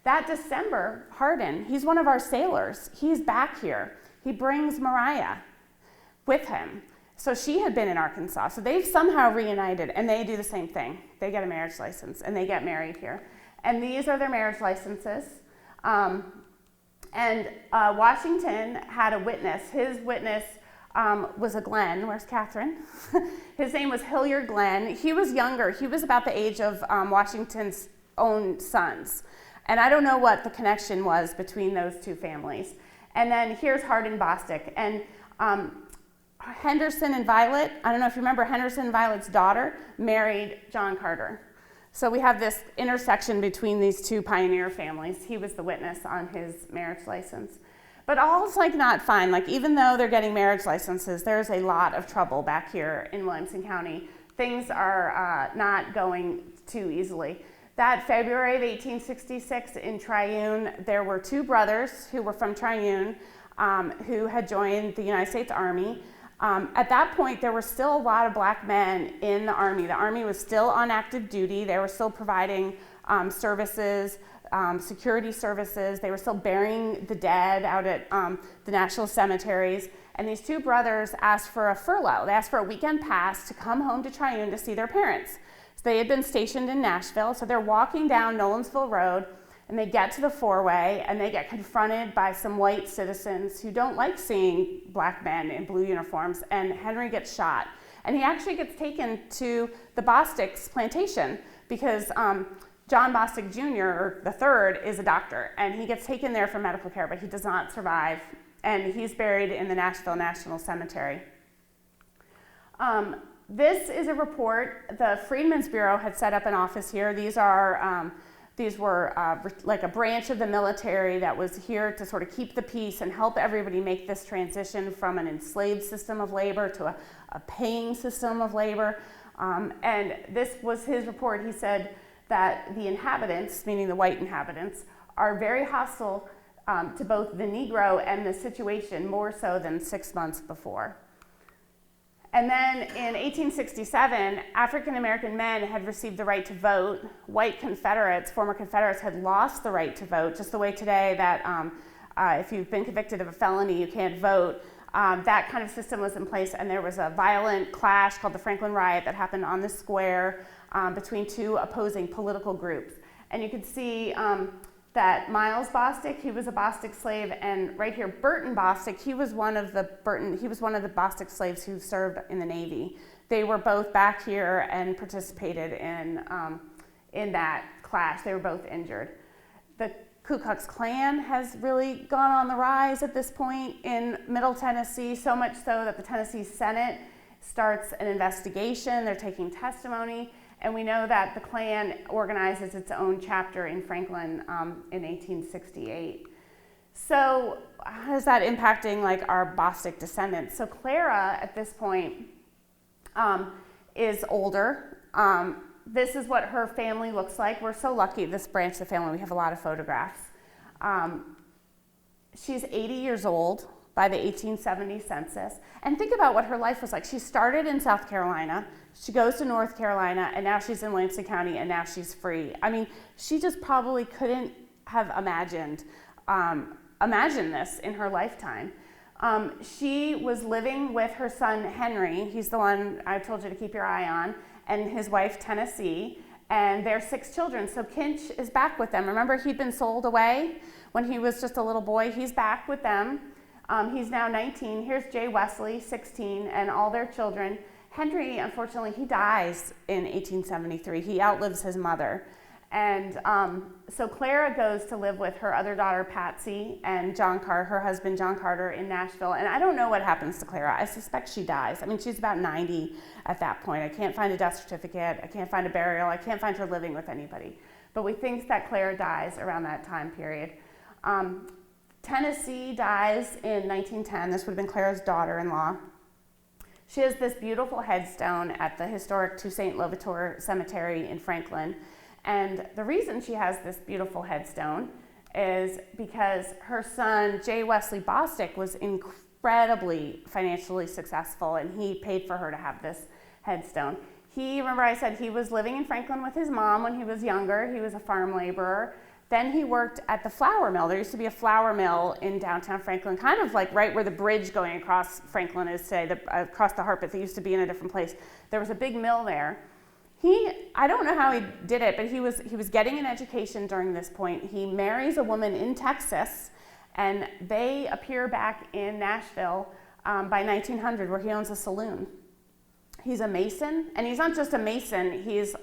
That December, Hardin, he's one of our sailors. He's back here. He brings Mariah with him. So she had been in Arkansas. So they've somehow reunited, and they do the same thing. They get a marriage license, and they get married here. And these are their marriage licenses. Washington had a witness. His witness was a Glenn. Where's Catherine? His name was Hilliard Glenn. He was younger. He was about the age of Washington's own sons. And I don't know what the connection was between those two families. And then here's Hardin Bostick. And Henderson and Violet, I don't know if you remember, Henderson and Violet's daughter married John Carter. So we have this intersection between these two pioneer families. He was the witness on his marriage license. But all's not fine. Even though they're getting marriage licenses, there's a lot of trouble back here in Williamson County. Things are not going too easily. That February of 1866 in Triune, there were two brothers who were from Triune who had joined the United States Army. At that point, there were still a lot of black men in the Army. The Army was still on active duty. They were still providing services, security services. They were still burying the dead out at the national cemeteries. And these two brothers asked for a furlough. They asked for a weekend pass to come home to Triune to see their parents. So they had been stationed in Nashville. So they're walking down Nolensville Road, and they get to the four-way, and they get confronted by some white citizens who don't like seeing black men in blue uniforms, and Henry gets shot. And he actually gets taken to the Bostick's plantation because John Bostick Jr., or the third, is a doctor, and he gets taken there for medical care, but he does not survive, and he's buried in the Nashville National Cemetery. This is a report. The Freedmen's Bureau had set up an office here. These were like a branch of the military that was here to sort of keep the peace and help everybody make this transition from an enslaved system of labor to a paying system of labor. And this was his report. He said that the inhabitants, meaning the white inhabitants, are very hostile to both the Negro and the situation, more so than 6 months before. And then in 1867, African-American men had received the right to vote. White Confederates, former Confederates, had lost the right to vote, just the way today that if you've been convicted of a felony, you can't vote. That kind of system was in place, and there was a violent clash called the Franklin Riot that happened on the square between two opposing political groups. And you could see that Miles Bostick, he was a Bostick slave, and right here, Burton Bostick, he was one of the Bostick slaves who served in the Navy. They were both back here and participated in that clash. They were both injured. The Ku Klux Klan has really gone on the rise at this point in Middle Tennessee, so much so that the Tennessee Senate starts an investigation. They're taking testimony. And we know that the Klan organizes its own chapter in Franklin in 1868. So how is that impacting our Bostick descendants? So Clara at this point is older. This is what her family looks like. We're so lucky, this branch of the family, we have a lot of photographs. She's 80 years old by the 1870 census. And think about what her life was like. She started in South Carolina, she goes to North Carolina, and now she's in Williamson County, and now she's free. I mean, she just probably couldn't have imagined this in her lifetime. She was living with her son, Henry. He's the one I told you to keep your eye on, and his wife, Tennessee, and their 6 children. So Kinch is back with them. Remember, he'd been sold away when he was just a little boy. He's back with them. He's now 19. Here's Jay Wesley, 16, and all their children. Henry, unfortunately, he dies in 1873. He outlives his mother. And so Clara goes to live with her other daughter, Patsy, and her husband, John Carter, in Nashville. And I don't know what happens to Clara. I suspect she dies. I mean, she's about 90 at that point. I can't find a death certificate. I can't find a burial. I can't find her living with anybody. But we think that Clara dies around that time period. Tennessee dies in 1910. This would have been Clara's daughter-in-law. She has this beautiful headstone at the historic Toussaint Louverture Cemetery in Franklin. And the reason she has this beautiful headstone is because her son, J. Wesley Bostick, was incredibly financially successful, and he paid for her to have this headstone. Remember I said he was living in Franklin with his mom when he was younger. He was a farm laborer. Then he worked at the flour mill. There used to be a flour mill in downtown Franklin, kind of like right where the bridge going across Franklin is today, across the Harpeth. It used to be in a different place. There was a big mill there. I don't know how he did it, but he was getting an education during this point. He marries a woman in Texas, and they appear back in Nashville by 1900, where he owns a saloon. He's a Mason, and he's not just a Mason, he's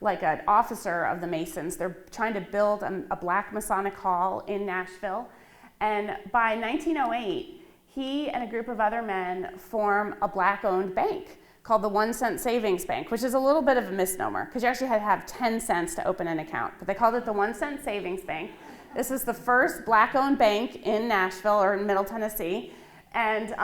like an officer of the Masons. They're trying to build a black Masonic hall in Nashville. And by 1908, he and a group of other men form a black-owned bank called the 1 cent Savings Bank, which is a little bit of a misnomer because you actually had to have 10 cents to open an account. But they called it the 1 cent Savings Bank. This is the first black-owned bank in Nashville or in Middle Tennessee. And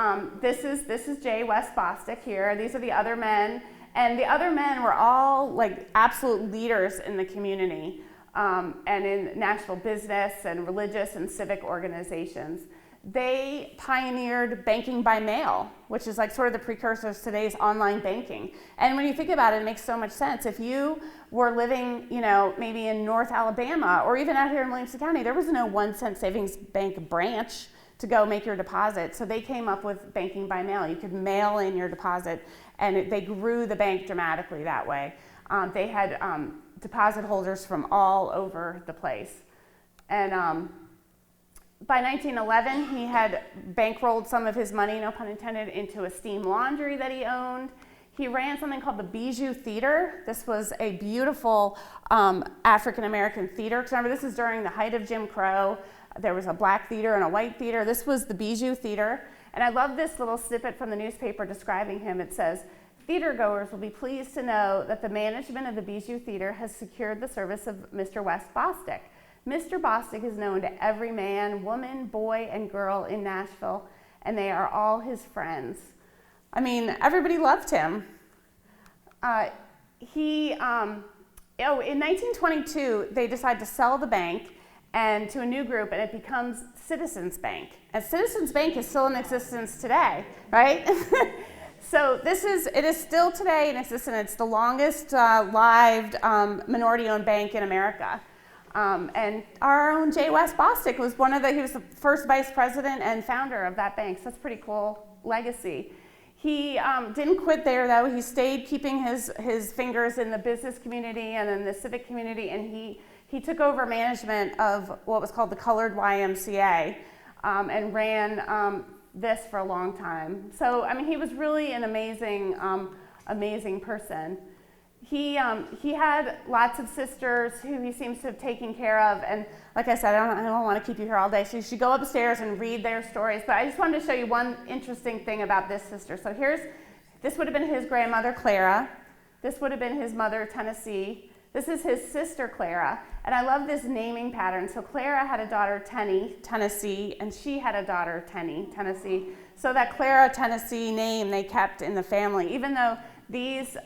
this is J. West Bostick here. These are the other men. And the other men were all like absolute leaders in the community and in Nashville business and religious and civic organizations. They pioneered banking by mail, which is like sort of the precursor to today's online banking. And when you think about it, it makes so much sense. If you were living, maybe in North Alabama or even out here in Williamson County, there was no 1 cent savings bank branch to go make your deposit. So they came up with banking by mail. You could mail in your deposit, and they grew the bank dramatically that way. They had deposit holders from all over the place. And by 1911, he had bankrolled some of his money, no pun intended, into a steam laundry that he owned. He ran something called the Bijou Theater. This was a beautiful African-American theater. Because remember, this is during the height of Jim Crow. There was a black theater and a white theater. This was the Bijou Theater. And I love this little snippet from the newspaper describing him. It says, "Theatergoers will be pleased to know that the management of the Bijou Theater has secured the service of Mr. West Bostick. Mr. Bostick is known to every man, woman, boy, and girl in Nashville, and they are all his friends." I mean, everybody loved him. In 1922, they decide to sell the bank and to a new group, and it becomes Citizens Bank. And Citizens Bank is still in existence today, right? So it is still today in existence. It's the longest lived minority-owned bank in America. And our own J. West Bostick he was the first vice president and founder of that bank. So that's a pretty cool legacy. He didn't quit there though. He stayed keeping his fingers in the business community and in the civic community, and he took over management of what was called the Colored YMCA and ran this for a long time. So, I mean, he was really an amazing person. He had lots of sisters who he seems to have taken care of, and like I said, I don't want to keep you here all day, so you should go upstairs and read their stories, but I just wanted to show you one interesting thing about this sister. So this would have been his grandmother, Clara. This would have been his mother, Tennessee. This is his sister, Clara, and I love this naming pattern. So Clara had a daughter, Tenny, Tennessee, and she had a daughter, Tenny, Tennessee. So that Clara, Tennessee name they kept in the family, even though these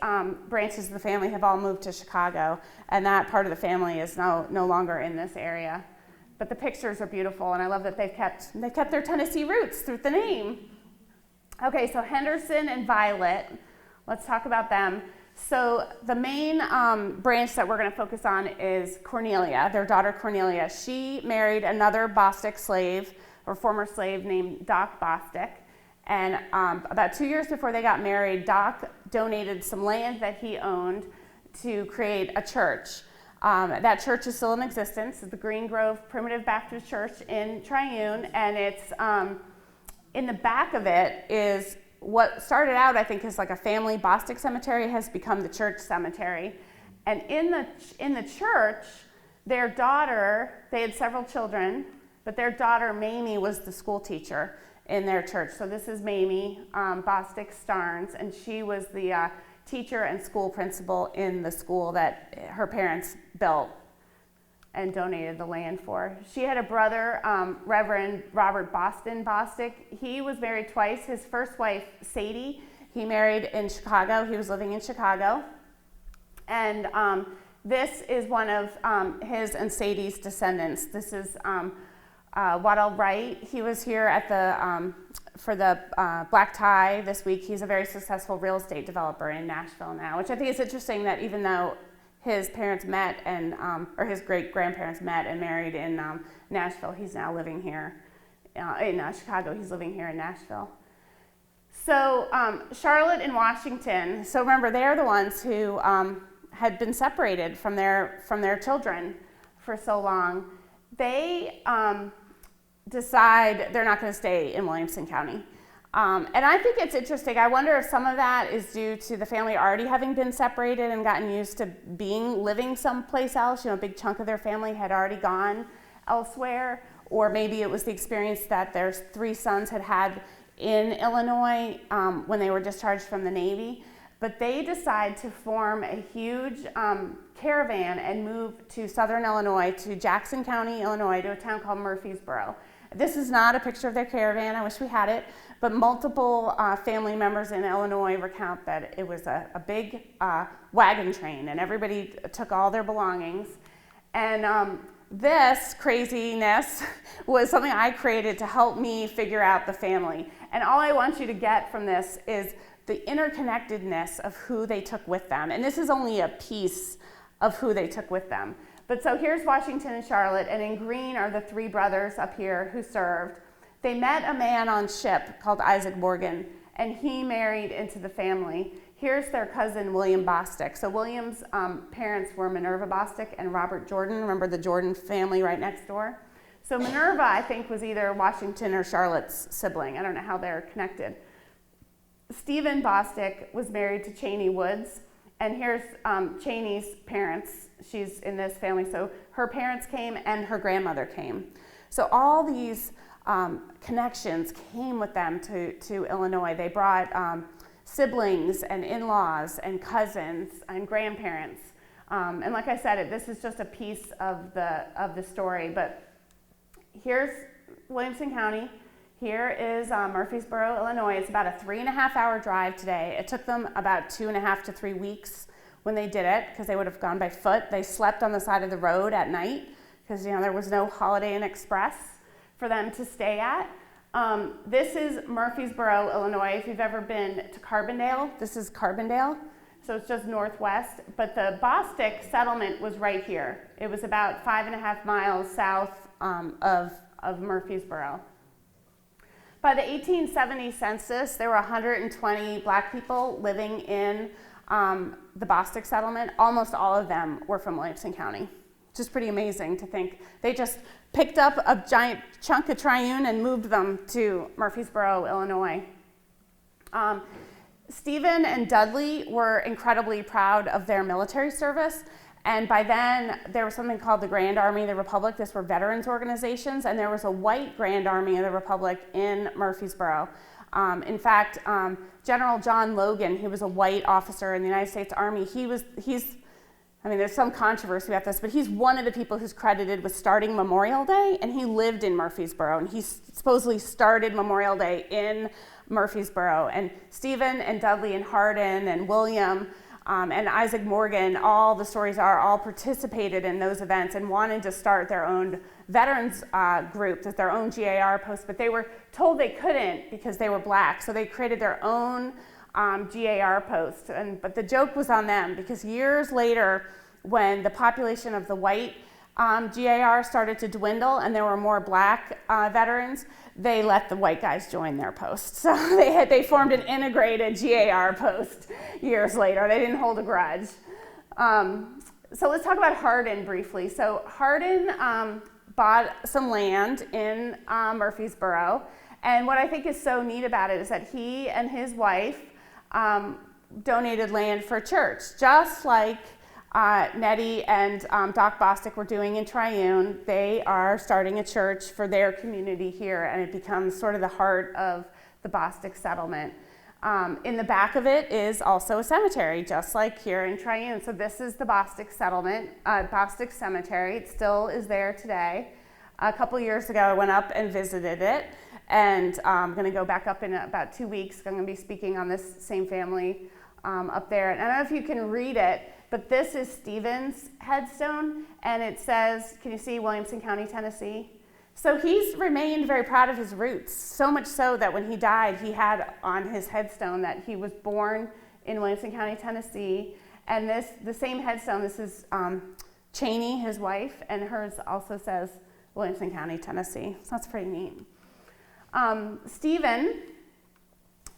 branches of the family have all moved to Chicago, and that part of the family is no longer in this area. But the pictures are beautiful, and I love that they've kept their Tennessee roots through the name. Okay, so Henderson and Violet, let's talk about them. So the main branch that we're going to focus on is Cornelia, their daughter Cornelia. She married another Bostick slave, or former slave, named Doc Bostick. And about 2 years before they got married, Doc donated some land that he owned to create a church. That church is still in existence. It's the Green Grove Primitive Baptist Church in Triune, and it's in the back of it is what started out, I think, as like a family Bostick cemetery has become the church cemetery. And in the church, their daughter, they had several children, but their daughter Mamie was the school teacher in their church. So this is Mamie Bostick Starnes, and she was the teacher and school principal in the school that her parents built and donated the land for. She had a brother, Reverend Robert Boston Bostick. He was married twice. His first wife, Sadie, he married in Chicago. He was living in Chicago. And this is one of his and Sadie's descendants. This is Waddell Wright. He was here at for the black tie this week. He's a very successful real estate developer in Nashville now, which I think is interesting that even though his parents met or his great-grandparents met and married in Nashville, he's now living here in Chicago. He's living here in Nashville. So Charlotte and Washington, so remember, they're the ones who had been separated from their children for so long. They decide they're not going to stay in Williamson County. And I think it's interesting. I wonder if some of that is due to the family already having been separated and gotten used to living someplace else. A big chunk of their family had already gone elsewhere. Or maybe it was the experience that their 3 sons had in Illinois when they were discharged from the Navy. But they decide to form a huge caravan and move to southern Illinois, to Jackson County, Illinois, to a town called Murphysboro. This is not a picture of their caravan. I wish we had it. But multiple family members in Illinois recount that it was a big wagon train, and everybody took all their belongings. And this craziness was something I created to help me figure out the family. And all I want you to get from this is the interconnectedness of who they took with them. And this is only a piece of who they took with them. But so here's Washington and Charlotte, and in green are the 3 brothers up here who served. They met a man on ship called Isaac Morgan, and he married into the family. Here's their cousin, William Bostick. So William's parents were Minerva Bostick and Robert Jordan. Remember the Jordan family right next door? So Minerva, I think, was either Washington or Charlotte's sibling. I don't know how they're connected. Stephen Bostick was married to Cheney Woods, and here's Cheney's parents. She's in this family. So her parents came and her grandmother came. So all these connections came with them to Illinois. They brought siblings and in-laws and cousins and grandparents. And like I said, this is just a piece of the story. But here's Williamson County. Here is Murphysboro, Illinois. It's about a 3.5-hour drive today. It took them about 2.5 to 3 weeks when they did it, because they would have gone by foot. They slept on the side of the road at night because there was no Holiday Inn Express for them to stay at. This is Murphysboro, Illinois. If you've ever been to Carbondale, this is Carbondale. So it's just northwest. But the Bostick settlement was right here. It was about 5.5 miles south of Murphysboro. By the 1870 census, there were 120 black people living in the Bostick settlement. Almost all of them were from Williamson County. Just pretty amazing to think. They just picked up a giant chunk of Triune and moved them to Murphysboro, Illinois. Stephen and Dudley were incredibly proud of their military service. And by then, there was something called the Grand Army of the Republic. These were veterans organizations, and there was a white Grand Army of the Republic in Murphysboro. In fact, General John Logan, he was a white officer in the United States Army. There's some controversy about this, but he's one of the people who's credited with starting Memorial Day, and he lived in Murphysboro, and he supposedly started Memorial Day in Murphysboro. And Stephen and Dudley and Hardin and William and Isaac Morgan, all the stories are, all participated in those events and wanted to start their own veterans group, their own GAR post, but they were told they couldn't because they were black. So they created their own GAR post. But the joke was on them, because years later, when the population of the white GAR started to dwindle and there were more black veterans, they let the white guys join their post. So they formed an integrated GAR post years later. They didn't hold a grudge. So let's talk about Hardin briefly. So Hardin bought some land in Murphysboro, and what I think is so neat about it is that he and his wife donated land for church, just like Nettie and Doc Bostick were doing in Triune. They are starting a church for their community here, and it becomes sort of the heart of the Bostick settlement. In the back of it is also a cemetery, just like here in Triune. So this is the Bostick settlement, Bostick Cemetery. It still is there today. A couple years ago, I went up and visited it, and I'm going to go back up in about 2 weeks. I'm going to be speaking on this same family up there. And I don't know if you can read it, but this is Stephen's headstone, and it says, can you see Williamson County, Tennessee? So he's remained very proud of his roots, so much so that when he died, he had on his headstone that he was born in Williamson County, Tennessee. And the same headstone, this is Cheney, his wife, and hers also says Williamson County, Tennessee. So that's pretty neat. Stephen,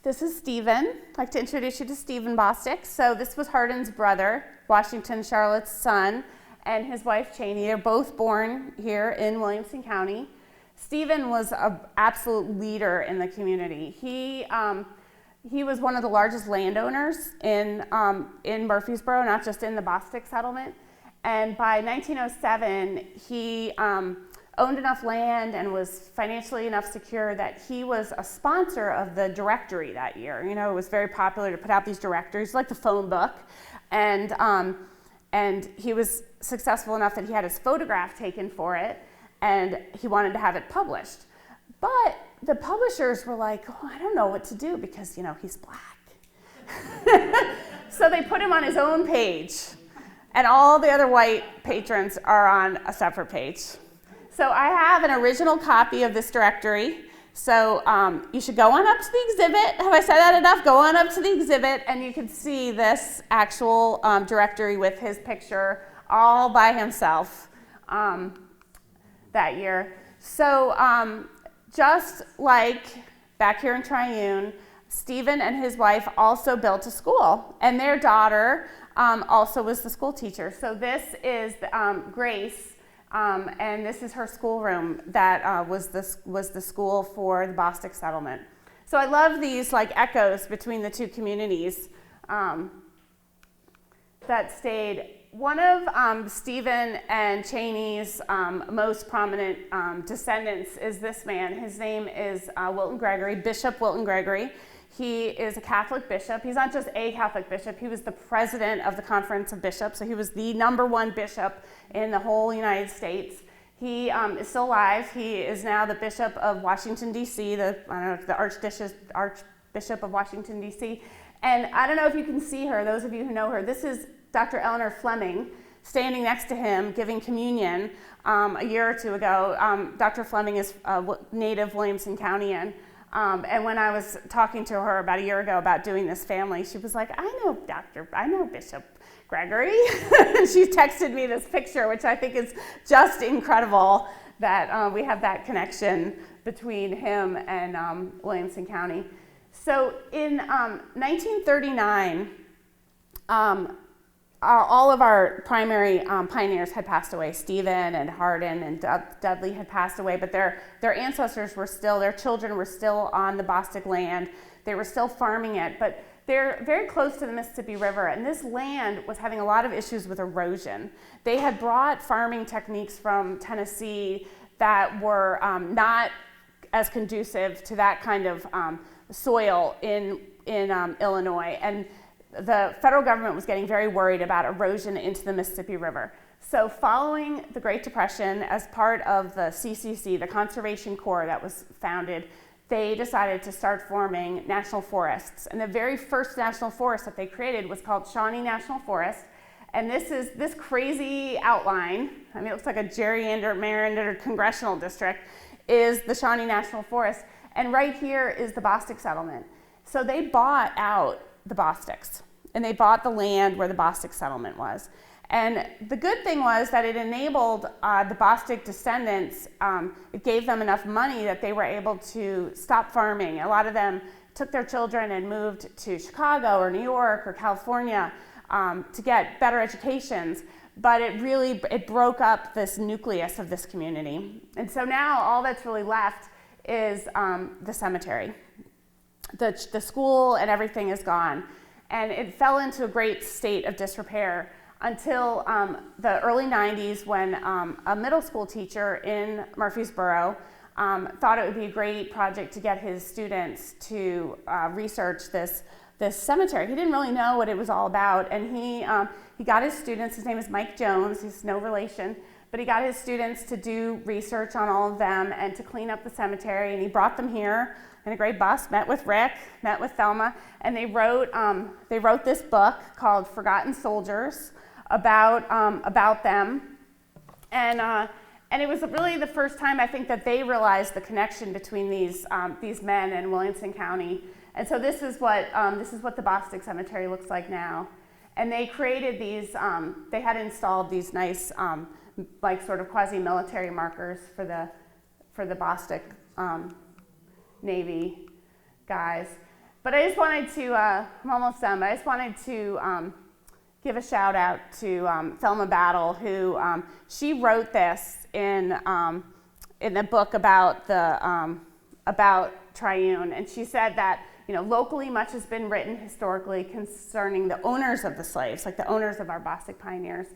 this is Stephen. I'd like to introduce you to Stephen Bostick. So this was Hardin's brother, Washington Charlotte's son, and his wife Cheney. They're both born here in Williamson County. Stephen was an absolute leader in the community. He was one of the largest landowners in Murphysboro, not just in the Bostick settlement. And by 1907, he owned enough land and was financially enough secure that he was a sponsor of the directory that year. You know, it was very popular to put out these directories, like the phone book. And he was successful enough that he had his photograph taken for it, and he wanted to have it published. But the publishers were like, oh, I don't know what to do because, you know, he's black. So they put him on his own page, and all the other white patrons are on a separate page. So I have an original copy of this directory. So you should go on up to the exhibit. Have I said that enough? Go on up to the exhibit, and you can see this actual directory with his picture all by himself that year. So just like back here in Triune, Stephen and his wife also built a school, and their daughter also was the school teacher. So this is Grace. And this is her schoolroom that was the school for the Bostick settlement. So I love these like echoes between the two communities that stayed. One of Stephen and Cheney's most prominent descendants is this man. His name is Wilton Gregory, Bishop Wilton Gregory. He is a Catholic bishop. He's not just a Catholic bishop. He was the president of the Conference of Bishops, so he was the #1 bishop in the whole United States. He is still alive. He is now the Bishop of Washington, D.C., the Archbishop of Washington, D.C. And I don't know if you can see her, those of you who know her. This is Dr. Eleanor Fleming standing next to him giving communion a year or two ago. Dr. Fleming is a native Williamson Countyan. And when I was talking to her about a year ago about doing this family, she was like, I know Bishop Gregory. And she texted me this picture, which I think is just incredible that we have that connection between him and Williamson County. So in 1939, all of our primary pioneers had passed away. Stephen and Hardin and Dudley had passed away, but their ancestors were still, their children were still on the Bostick land. They were still farming it, but they're very close to the Mississippi River, and this land was having a lot of issues with erosion. They had brought farming techniques from Tennessee that were not as conducive to that kind of soil in Illinois, and the federal government was getting very worried about erosion into the Mississippi River. So following the Great Depression, as part of the CCC, the Conservation Corps that was founded, they decided to start forming national forests. And the very first national forest that they created was called Shawnee National Forest. And this is this crazy outline, I mean, it looks like a gerrymandered congressional district, is the Shawnee National Forest. And right here is the Bostick settlement. So they bought out the Bostics, and they bought the land where the Bostick settlement was. And the good thing was that it enabled the Bostick descendants, it gave them enough money that they were able to stop farming. A lot of them took their children and moved to Chicago or New York or California to get better educations, but it broke up this nucleus of this community. And so now all that's really left is the cemetery. The school and everything is gone. And it fell into a great state of disrepair until the early 90s when a middle school teacher in Murphysboro thought it would be a great project to get his students to research this cemetery. He didn't really know what it was all about, and he got his students, his name is Mike Jones, he's no relation, but he got his students to do research on all of them and to clean up the cemetery, and he brought them here in a great bus, met with Rick, met with Thelma, and they wrote this book called Forgotten Soldiers about them, and it was really the first time I think that they realized the connection between these men and Williamson County. And so this is what the Bostick Cemetery looks like now. And they created these, they had installed these nice, like sort of quasi-military markers for the Bostick Navy guys. But I just wanted to, I'm almost done, but I just wanted to give a shout out to Thelma Battle, who she wrote this in the book about Triune, and she said that locally much has been written historically concerning the owners of the slaves, like the owners of our Bostick pioneers,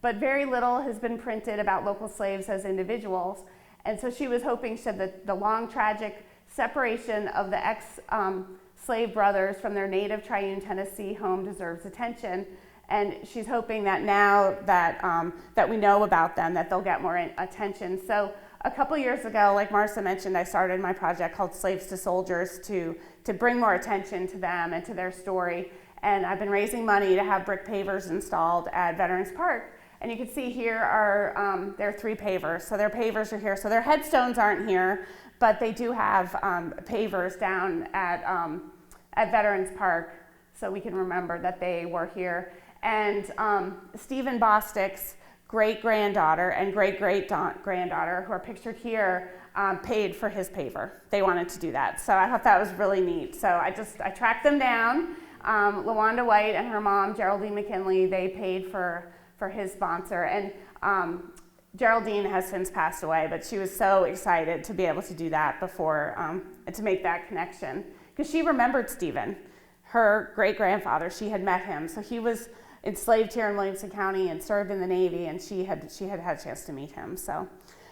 but very little has been printed about local slaves as individuals. And so she was hoping, she said, that the long tragic separation of the ex-slave brothers from their native Triune, Tennessee home deserves attention. And she's hoping that now that we know about them, that they'll get more attention. So a couple years ago, like Marcia mentioned, I started my project called Slaves to Soldiers to bring more attention to them and to their story. And I've been raising money to have brick pavers installed at Veterans Park. And you can see here are there are 3 pavers. So their pavers are here. So their headstones aren't here, but they do have pavers down at Veterans Park, so we can remember that they were here. And Stephen Bostick's great-granddaughter and great-great-granddaughter, who are pictured here, paid for his paver. They wanted to do that. So I thought that was really neat. So I tracked them down. LaWanda White and her mom, Geraldine McKinley, they paid for his sponsor. And Geraldine has since passed away, but she was so excited to be able to do that before, and to make that connection. Because she remembered Stephen, her great-grandfather. She had met him. So he was enslaved here in Williamson County and served in the Navy, and she had a chance to meet him. So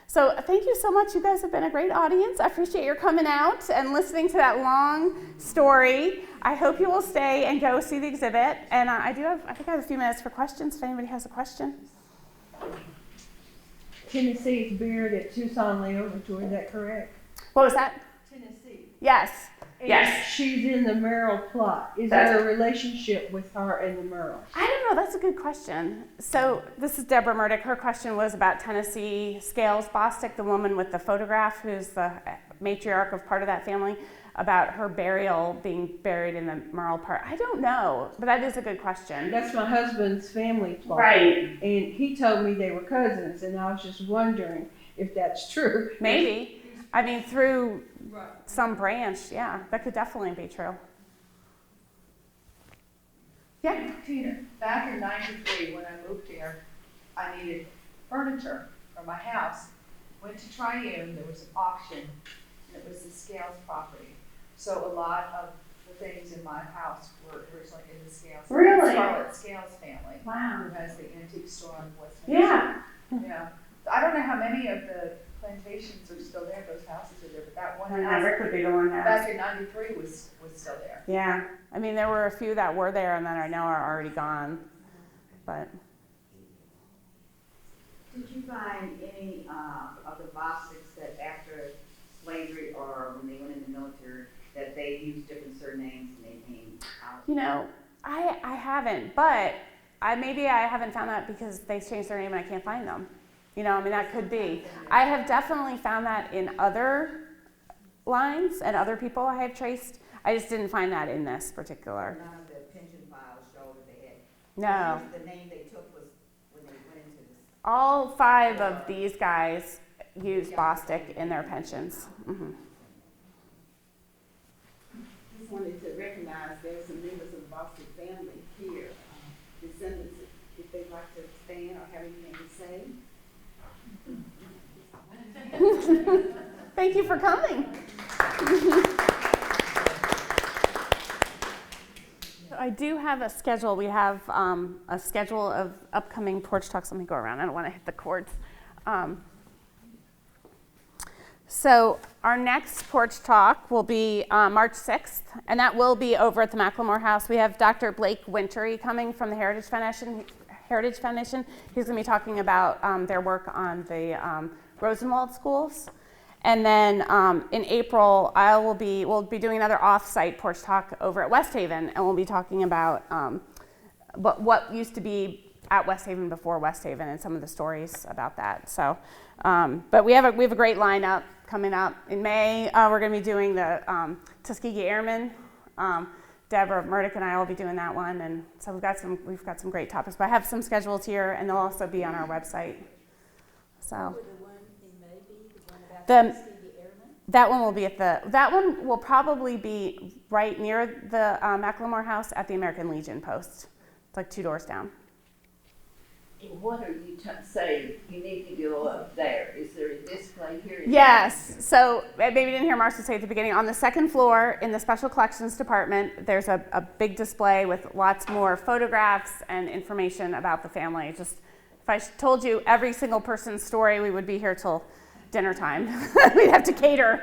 thank you so much. You guys have been a great audience. I appreciate your coming out and listening to that long story. I hope you will stay and go see the exhibit. And I think I have a few minutes for questions if anybody has a question. Tennessee is buried at Tucson Laboratory, is that correct? What was that? Tennessee. Yes. And yes. She's in the Merrill plot. Is there a relationship with her and the Merrills? I don't know. That's a good question. So this is Deborah Murdoch. Her question was about Tennessee Scales Bostick, the woman with the photograph, who's the matriarch of part of that family, about her burial being buried in the Merrill part. I don't know, but that is a good question. That's my husband's family plot. Right. And he told me they were cousins, and I was just wondering if that's true. Maybe. I mean, through some branch, yeah, that could definitely be true. Yeah? Tina, back in '93 when I moved here, I needed furniture for my house. Went to Triune, there was an auction, and it was the Scales property. So a lot of the things in my house were originally in the Scales. Really? Scarlett Scales family. Wow. Who has the antique store on West Yeah. Yeah. I don't know how many of the plantations are still there, those houses are there, but that one house Rick would be the one back in '93 was still there. Yeah. I mean, there were a few that were there and then I know are already gone. But did you find any of the Bostics that after slavery or when they went in the military, that they used different surnames and they came out? You know, I haven't, but maybe I haven't found that because they changed their name and I can't find them. You know, I mean, that could be. I have definitely found that in other lines and other people I have traced. I just didn't find that in this particular. None of the pension files showed that they had. No. The name they took was when they went into this. All 5 of these guys use Bostick in their pensions. Mm-hmm. Just wanted to recognize there's some members of the Bostick family here, descendants, if they'd like to stand or have anything to say. Thank you for coming. I do have a schedule. We have a schedule of upcoming porch talks. Let me go around. I don't want to hit the cords. So our next porch talk will be March 6th, and that will be over at the Macklemore House. We have Dr. Blake Wintery coming from the Heritage Foundation. He's going to be talking about their work on the Rosenwald schools. And then in April, we'll be doing another off-site porch talk over at West Haven, and we'll be talking about what used to be at West Haven before West Haven and some of the stories about that. So, but we have a great lineup coming up in May. We're going to be doing the Tuskegee Airmen. Deborah Murdoch and I will be doing that one, and so we've got some great topics. But I have some scheduled here, and they'll also be on our website. So. That one will be that one will probably be right near the Macklemore House at the American Legion post. It's like 2 doors down. What are you saying you need to go up there? Is there a display here? Yes. So maybe you didn't hear Marcia say at the beginning, on the 2nd floor in the Special Collections Department, there's a big display with lots more photographs and information about the family. Just if I told you every single person's story, we would be here till dinner time. We'd have to cater.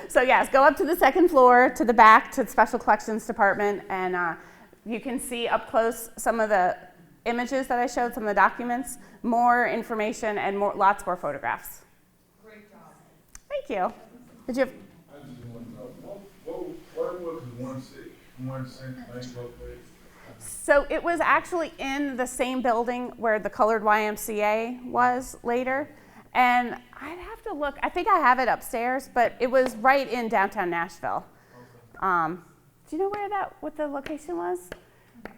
So yes, go up to the 2nd floor, to the back, to the Special Collections Department, and you can see up close some of the images that I showed, some of the documents, more information, and lots more photographs. Great job. Thank you. Did you have? I just want to know, what was the 1 cent bank located? So it was actually in the same building where the colored YMCA was later. And I'd have to look. I think I have it upstairs, but it was right in downtown Nashville. Do you know what the location was?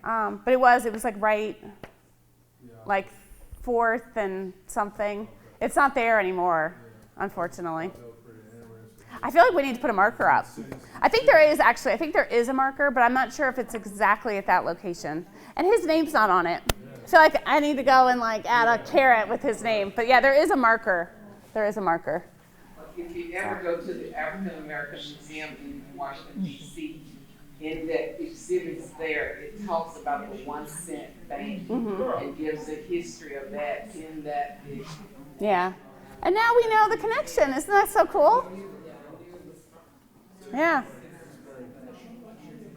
But it was like right, like 4th and something. Okay. It's not there anymore, unfortunately. I feel like we need to put a marker up. I think there is a marker, but I'm not sure if it's exactly at that location. And his name's not on it. I feel like I need to go and add a caret with his name. But yeah, there is a marker. If you ever go to the African American Museum in Washington, D.C., in the exhibits there, it talks about the 1 cent bank and gives a history of that in that. Yeah. And now we know the connection. Isn't that so cool? Yeah.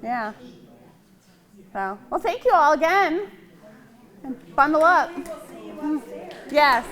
Yeah. So, well, thank you all again. And bundle up. Yes.